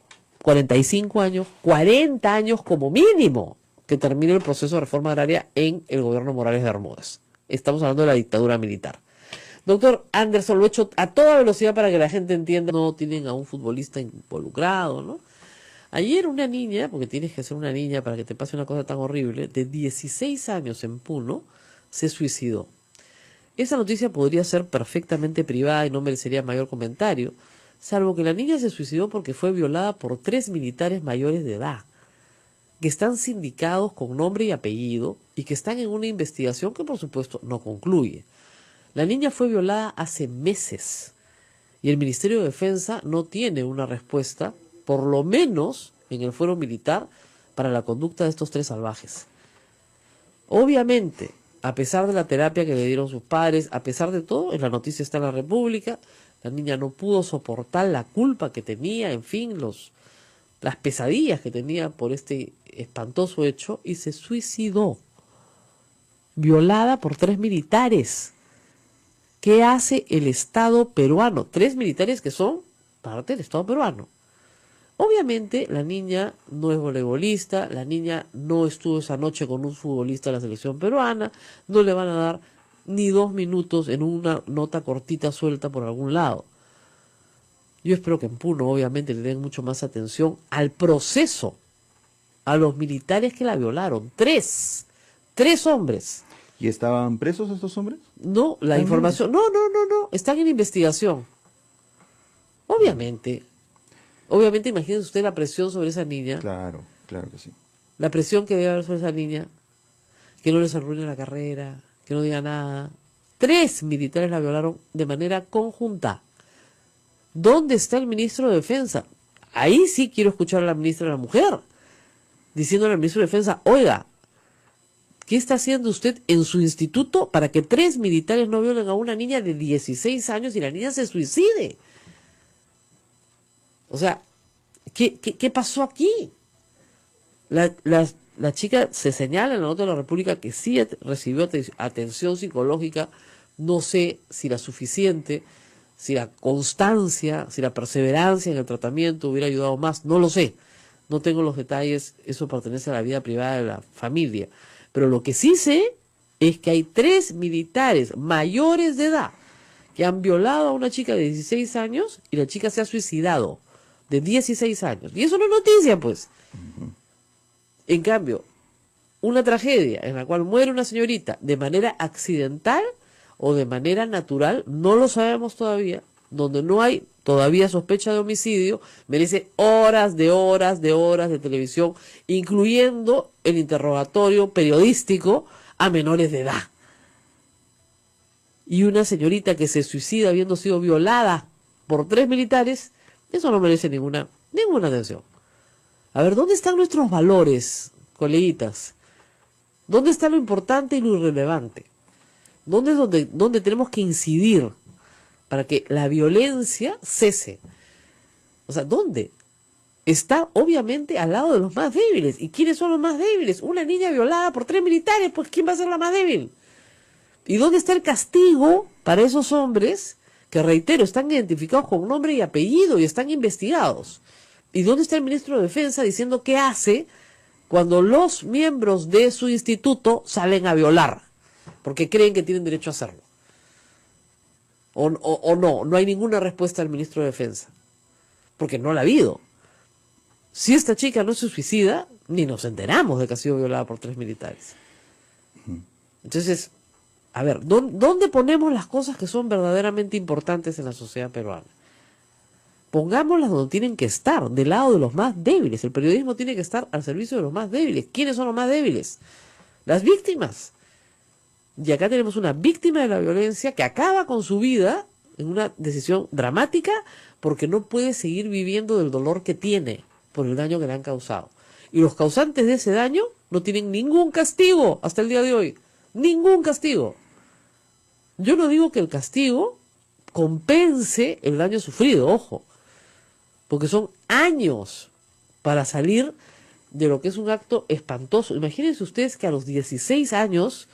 45 años, 40 años como mínimo, que termine el proceso de reforma agraria en el gobierno Morales de Bermúdez. Estamos hablando de la dictadura militar. Doctor Anderson, lo he hecho a toda velocidad para que la gente entienda. No tienen a un futbolista involucrado, ¿no? Ayer una niña, porque tienes que ser una niña para que te pase una cosa tan horrible, de 16 años en Puno, se suicidó. Esa noticia podría ser perfectamente privada y no merecería mayor comentario, salvo que la niña se suicidó porque fue violada por 3 militares mayores de edad, que están sindicados con nombre y apellido y que están en una investigación que por supuesto no concluye. La niña fue violada hace meses y el Ministerio de Defensa no tiene una respuesta, por lo menos en el fuero militar, para la conducta de estos 3 salvajes. Obviamente, a pesar de la terapia que le dieron sus padres, a pesar de todo, en la noticia está en la República, la niña no pudo soportar la culpa que tenía, en fin, las pesadillas que tenía por este espantoso hecho y se suicidó, violada por 3 militares. ¿Qué hace el Estado peruano? 3 militares que son parte del Estado peruano. Obviamente la niña no es voleibolista, la niña no estuvo esa noche con un futbolista de la selección peruana, no le van a dar ni 2 minutos en una nota cortita suelta por algún lado. Yo espero que en Puno obviamente le den mucho más atención al proceso, a los militares que la violaron. 3 hombres. ¿Y estaban presos estos hombres? No, la información, no, están en investigación. Obviamente, imagínese usted la presión sobre esa niña. Claro, claro que sí. La presión que debe haber sobre esa niña, que no les arruine la carrera, que no diga nada. 3 militares la violaron de manera conjunta. ¿Dónde está el ministro de Defensa? Ahí sí quiero escuchar a la ministra de la Mujer, diciéndole al ministro de Defensa, oiga, ¿qué está haciendo usted en su instituto para que 3 militares no violen a una niña de 16 años y la niña se suicide? O sea, ¿qué pasó aquí? La chica se señala en la nota de la República que sí recibió atención psicológica, no sé si la suficiente, si la constancia, si la perseverancia en el tratamiento hubiera ayudado más, no lo sé, no tengo los detalles, eso pertenece a la vida privada de la familia, pero lo que sí sé es que hay 3 militares mayores de edad que han violado a una chica de 16 años y la chica se ha suicidado, de 16 años, y eso no es noticia, pues. En cambio, una tragedia en la cual muere una señorita de manera accidental o de manera natural, no lo sabemos todavía, donde no hay todavía sospecha de homicidio, merece horas de televisión, incluyendo el interrogatorio periodístico a menores de edad. Y una señorita que se suicida habiendo sido violada por 3 militares, eso no merece ninguna atención. A ver, ¿dónde están nuestros valores, coleguitas? ¿Dónde está lo importante y lo irrelevante? ¿Dónde es donde tenemos que incidir para que la violencia cese? O sea, ¿dónde? Está obviamente al lado de los más débiles. ¿Y quiénes son los más débiles? Una niña violada por 3 militares, pues ¿quién va a ser la más débil? ¿Y dónde está el castigo para esos hombres que, reitero, están identificados con nombre y apellido y están investigados? ¿Y dónde está el ministro de Defensa diciendo qué hace cuando los miembros de su instituto salen a violar? Porque creen que tienen derecho a hacerlo. O no hay ninguna respuesta del ministro de Defensa. Porque no la ha habido. Si esta chica no se suicida, ni nos enteramos de que ha sido violada por 3 militares. Entonces, a ver, ¿dónde ponemos las cosas que son verdaderamente importantes en la sociedad peruana? Pongámoslas donde tienen que estar, del lado de los más débiles. El periodismo tiene que estar al servicio de los más débiles. ¿Quiénes son los más débiles? Las víctimas. Y acá tenemos una víctima de la violencia que acaba con su vida en una decisión dramática porque no puede seguir viviendo del dolor que tiene por el daño que le han causado. Y los causantes de ese daño no tienen ningún castigo hasta el día de hoy. Ningún castigo. Yo no digo que el castigo compense el daño sufrido, ojo, porque son años para salir de lo que es un acto espantoso. Imagínense ustedes que a los 16 años,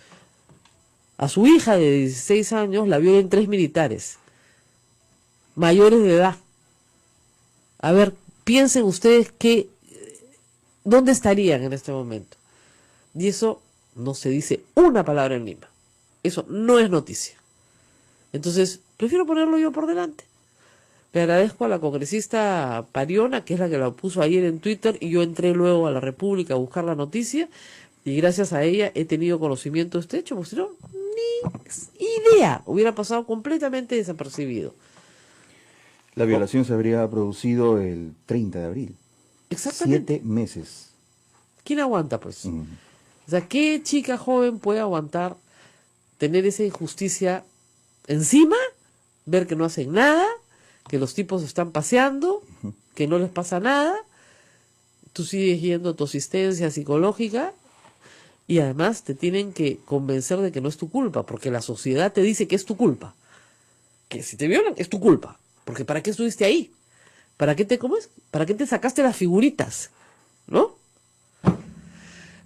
a su hija de 16 años la violen 3 militares, mayores de edad. A ver, piensen ustedes ¿dónde estarían en este momento? Y eso no se dice una palabra en Lima. Eso no es noticia. Entonces, prefiero ponerlo yo por delante. Le agradezco a la congresista Pariona, que es la que la puso ayer en Twitter, y yo entré luego a la República a buscar la noticia, y gracias a ella he tenido conocimiento de este hecho, porque si no, ni idea, hubiera pasado completamente desapercibido. La violación se habría producido el 30 de abril. Exactamente. 7 meses. ¿Quién aguanta, pues? O sea, ¿qué chica joven puede aguantar tener esa injusticia encima, ver que no hacen nada, que los tipos están paseando, que no les pasa nada, tú sigues yendo a tu asistencia psicológica y además te tienen que convencer de que no es tu culpa, porque la sociedad te dice que es tu culpa, que si te violan es tu culpa, porque ¿para qué estuviste ahí? ¿Para qué ¿cómo es? ¿Para qué te sacaste las figuritas? ¿No?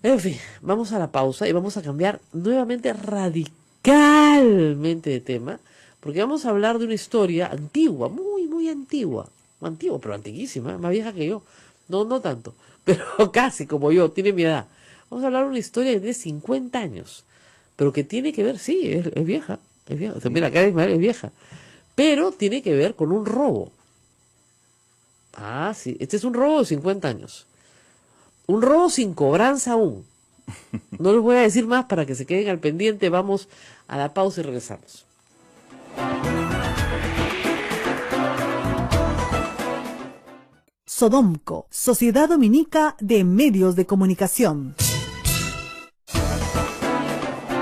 En fin, vamos a la pausa y vamos a cambiar nuevamente radicalmente de tema, porque vamos a hablar de una historia antigua, muy antigua, pero antiguísima, más vieja que yo, no tanto, pero casi como yo, tiene mi edad. Vamos a hablar de una historia de 50 años, pero que tiene que ver, sí, es vieja, o sea, mira, acá es vieja, pero tiene que ver con un robo. Ah, sí, este es un robo de 50 años. Un robo sin cobranza aún. No les voy a decir más para que se queden al pendiente. Vamos a la pausa y regresamos. Sodomco, Sociedad Dominica de Medios de Comunicación.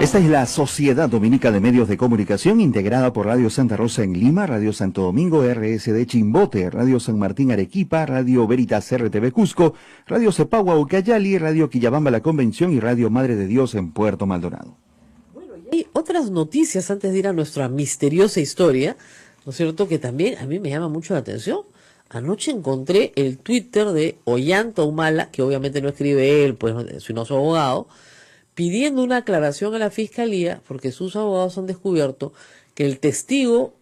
Esta es la Sociedad Dominica de Medios de Comunicación, integrada por Radio Santa Rosa en Lima, Radio Santo Domingo, RSD Chimbote, Radio San Martín Arequipa, Radio Veritas RTV Cusco, Radio Cepagua Ucayali, Radio Quillabamba La Convención y Radio Madre de Dios en Puerto Maldonado. Bueno, y hay otras noticias antes de ir a nuestra misteriosa historia, ¿no es cierto?, que también a mí me llama mucho la atención. Anoche encontré el Twitter de Ollanta Humala, que obviamente no escribe él, pues, sino su abogado, pidiendo una aclaración a la Fiscalía, porque sus abogados han descubierto que el testigo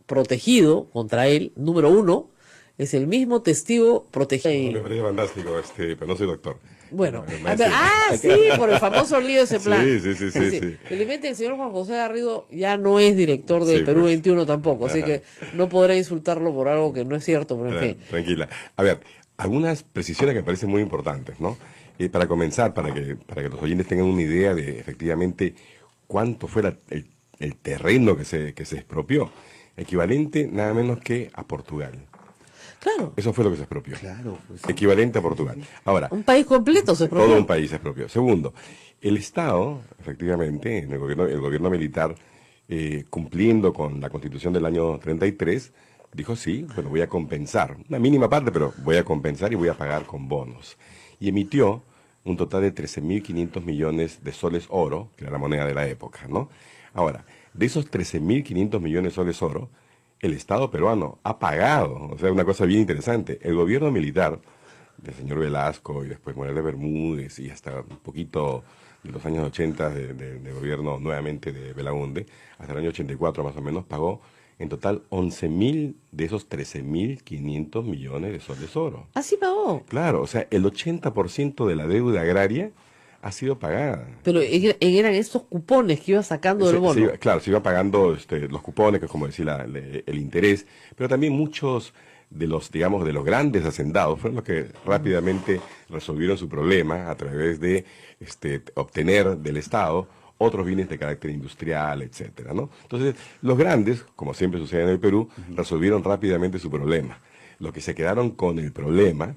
protegido contra él, número 1, es el mismo testigo protegido. Me parece fantástico, pero no soy doctor. Bueno, Maestro. sí, por el famoso lío de ese plan. Sí. Felizmente el señor Juan José Garrido ya no es director de Sí, Perú pues. 21 tampoco, así que no podrá insultarlo por algo que no es cierto, pero en fin. Tranquila. A ver, algunas precisiones que me parecen muy importantes, ¿no? Para comenzar, para que los oyentes tengan una idea de efectivamente cuánto fue el terreno que se expropió, equivalente nada menos que a Portugal. Claro, Eso fue lo que se expropió. Claro, pues. Equivalente a Portugal. Ahora, un país completo se todo expropió. un país se expropió. Segundo, el Estado, efectivamente, el gobierno militar, cumpliendo con la Constitución del año 33, dijo sí, bueno, voy a compensar, una mínima parte, pero voy a compensar y voy a pagar con bonos. Y emitió un total de 13.500 millones de soles oro, que era la moneda de la época, ¿no? Ahora, de esos 13.500 millones de soles oro, el Estado peruano ha pagado, o sea, una cosa bien interesante, el gobierno militar del señor Velasco y después Morales de Bermúdez y hasta un poquito de los años 80 de gobierno nuevamente de Belaúnde, hasta el año 84 más o menos, pagó en total 11.000 de esos 13.500 millones de soles oro. Así pagó. Claro, o sea, el 80% de la deuda agraria ha sido pagada. Pero eran estos cupones que iba sacando del bono. Se iba pagando los cupones, que es como decir el interés, pero también muchos de los, digamos, de los grandes hacendados fueron los que rápidamente resolvieron su problema a través de obtener del Estado otros bienes de carácter industrial, etcétera, ¿no? Entonces, los grandes, como siempre sucede en el Perú, resolvieron rápidamente su problema. Los que se quedaron con el problema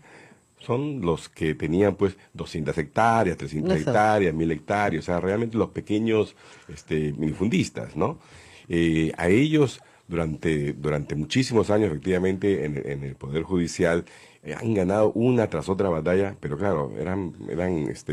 son los que tenían, pues, 200 hectáreas, 300 hectáreas, 1.000 hectáreas, o sea, realmente los pequeños minifundistas, ¿no? A ellos, durante muchísimos años, efectivamente, en el Poder Judicial, han ganado una tras otra batalla, pero claro, eran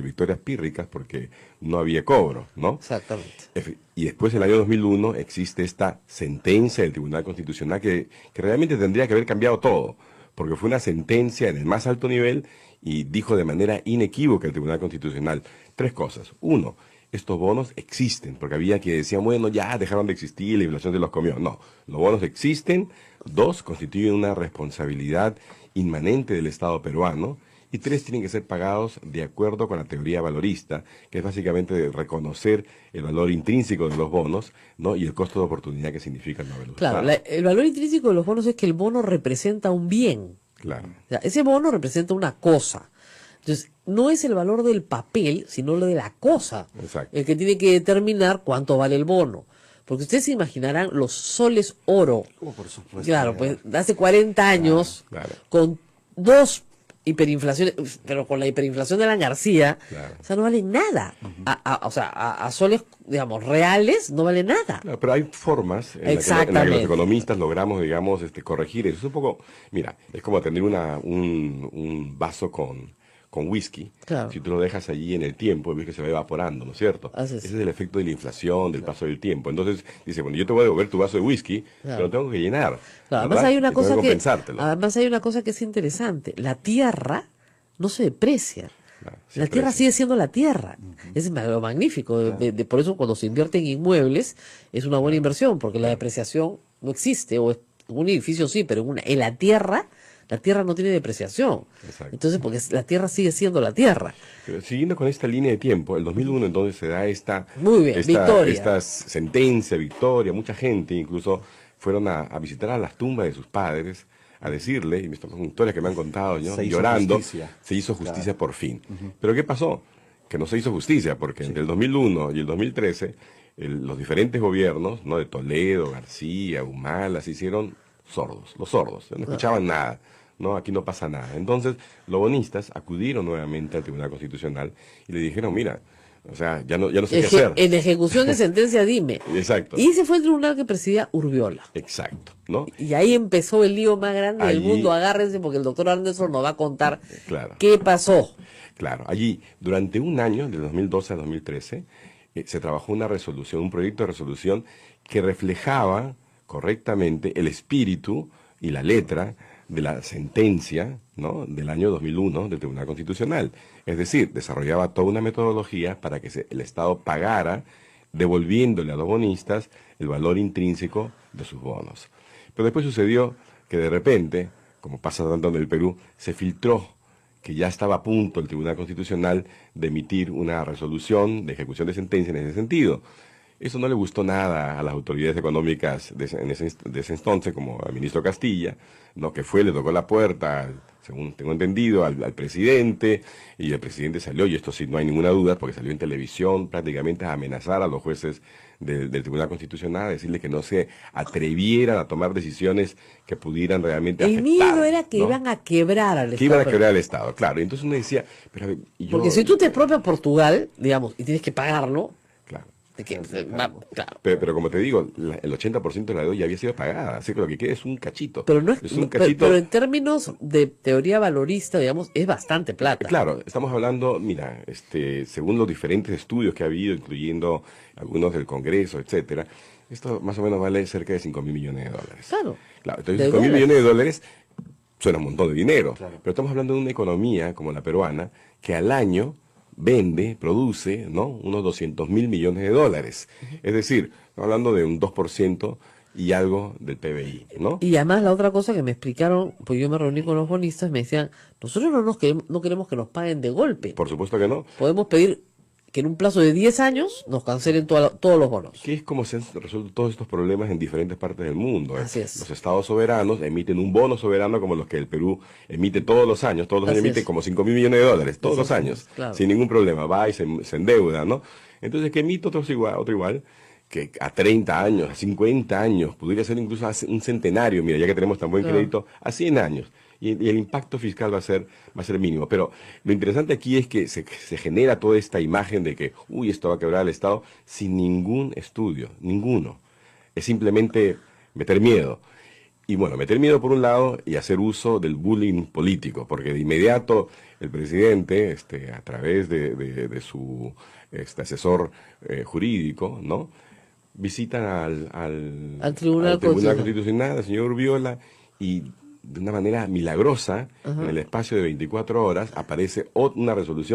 victorias pírricas porque no había cobro, ¿no? Exactamente. Y después, en el año 2001, existe esta sentencia del Tribunal Constitucional que realmente tendría que haber cambiado todo, porque fue una sentencia en el más alto nivel y dijo de manera inequívoca el Tribunal Constitucional 3 cosas. 1, estos bonos existen, porque había quienes decían, bueno, ya dejaron de existir, la inflación se los comió. No, los bonos existen. 2, constituyen una responsabilidad inmanente del Estado peruano. y 3 tienen que ser pagados de acuerdo con la teoría valorista, que es básicamente de reconocer el valor intrínseco de los bonos, ¿no? Y el costo de oportunidad que significa el no haberlos Claro, usado. el valor intrínseco de los bonos es que el bono representa un bien. Claro. O sea, ese bono representa una cosa. Entonces, no es el valor del papel, sino lo de la cosa. Exacto. El que tiene que determinar cuánto vale el bono. Porque ustedes se imaginarán los soles oro. Oh, por supuesto. Claro, pues hace 40 años, claro. con 2 hiperinflaciones, pero con la hiperinflación de Alan García, Claro. o sea, no vale nada. O sea, a soles, digamos, reales no vale nada. Claro, pero hay formas en las que Exactamente. los economistas logramos, digamos, corregir eso. Es un poco, mira, es como tener un vaso con whisky. Claro. Si tú lo dejas allí en el tiempo, el whisky se va evaporando, ¿no es cierto? Así es. Ese es el efecto de la inflación, del paso del tiempo. Entonces, dice, bueno, yo te voy a devolver tu vaso de whisky, Claro. pero lo tengo que llenar. Claro, ¿verdad? además hay una Y tengo cosa compensártelo. además hay una cosa que es interesante. La tierra no se deprecia. Claro, se La tierra aprecia. sigue siendo la tierra. Es lo magnífico. Por eso cuando se invierte en inmuebles es una buena inversión, porque la depreciación no existe. O en un edificio sí, pero en la tierra no tiene depreciación. Exacto. Entonces, porque la tierra sigue siendo la tierra. Pero siguiendo con esta línea de tiempo, el 2001 entonces se da Muy bien, victoria. esta sentencia, victoria, mucha gente incluso fueron a visitar a las tumbas de sus padres, a decirle, y estas son historias que me han contado, ¿no? Se hizo llorando, justicia. se hizo justicia por fin. Pero ¿qué pasó? Que no se hizo justicia, porque entre el 2001 y el 2013, los diferentes gobiernos, ¿no? De Toledo, García, Humala, se hicieron sordos, los sordos, no escuchaban nada. No, aquí no pasa nada. Entonces, los bonistas acudieron nuevamente al Tribunal Constitucional y le dijeron, mira, o sea, ya no sé qué hacer. En ejecución de sentencia, dime. Exacto. Y ese fue el tribunal que presidía Urbiola. Exacto, ¿no? Y ahí empezó el lío más grande del Allí- mundo. Agárrense porque el doctor Anderson nos va a contar Claro. qué pasó. Claro, allí, durante un año, de 2012 a 2013, se trabajó una resolución, un proyecto de resolución que reflejaba correctamente el espíritu y la letra de la sentencia, ¿no? Del año 2001 del Tribunal Constitucional. Es decir, desarrollaba toda una metodología para que el Estado pagara, devolviéndole a los bonistas el valor intrínseco de sus bonos. Pero después sucedió que de repente, como pasa tanto en el Perú, se filtró que ya estaba a punto el Tribunal Constitucional de emitir una resolución de ejecución de sentencia en ese sentido. Eso no le gustó nada a las autoridades económicas de ese entonces, como al ministro Castilla, ¿no? Que fue, le tocó la puerta, según tengo entendido, al presidente, y el presidente salió, y esto sí no hay ninguna duda, porque salió en televisión prácticamente a amenazar a los jueces del Tribunal Constitucional, a decirle que no se atrevieran a tomar decisiones que pudieran realmente El afectar, miedo era que ¿no? iban a quebrar al Que Estado. iban a quebrar al Estado, claro. Y entonces uno decía, pero a ver, y yo... Porque si tú te expropias Portugal, digamos, y tienes que pagarlo, Claro. claro. Pero como te digo, el 80% de la deuda ya había sido pagada, así que lo que queda es un cachito. Pero no es, un pero- cachito. pero en términos de teoría valorista, digamos, es bastante plata. Claro, estamos hablando, mira, según los diferentes estudios que ha habido, incluyendo algunos del Congreso, etcétera, esto más o menos vale cerca de 5.000 millones de dólares. Claro. Entonces De 5.000 dólares. millones de dólares suena un montón de dinero, pero estamos hablando de una economía como la peruana que al año vende, produce, ¿no? Unos 200.000 millones de dólares. Es decir, estamos hablando de un 2% y algo del PBI, ¿no? Y además la otra cosa que me explicaron, pues yo me reuní con los bonistas, me decían, nosotros no queremos que nos paguen de golpe. Por supuesto que no. Podemos pedir que en un plazo de 10 años nos cancelen todos los bonos. Que es como se han resuelto todos estos problemas en diferentes partes del mundo. Así es. Los estados soberanos emiten un bono soberano como los que el Perú emite todos los años. Todos los Así años emite es. como 5.000 millones de dólares, todos Así los es, años, claro. sin ningún problema. Va y se endeuda, ¿no? Entonces, que emite otro igual, que a 30 años, a 50 años, podría ser incluso a un centenario, mira, ya que tenemos tan buen Claro. crédito, a 100 años. Y el impacto fiscal va a ser mínimo. Pero lo interesante aquí es que se genera toda esta imagen de que, uy, esto va a quebrar al Estado, sin ningún estudio, ninguno. Es simplemente meter miedo. Y bueno, meter miedo por un lado y hacer uso del bullying político, porque de inmediato el presidente, a través de su asesor jurídico, ¿no? Visitan al Tribunal Constitucional, al señor Urbiola, y de una manera milagrosa, en el espacio de 24 horas, aparece una resolución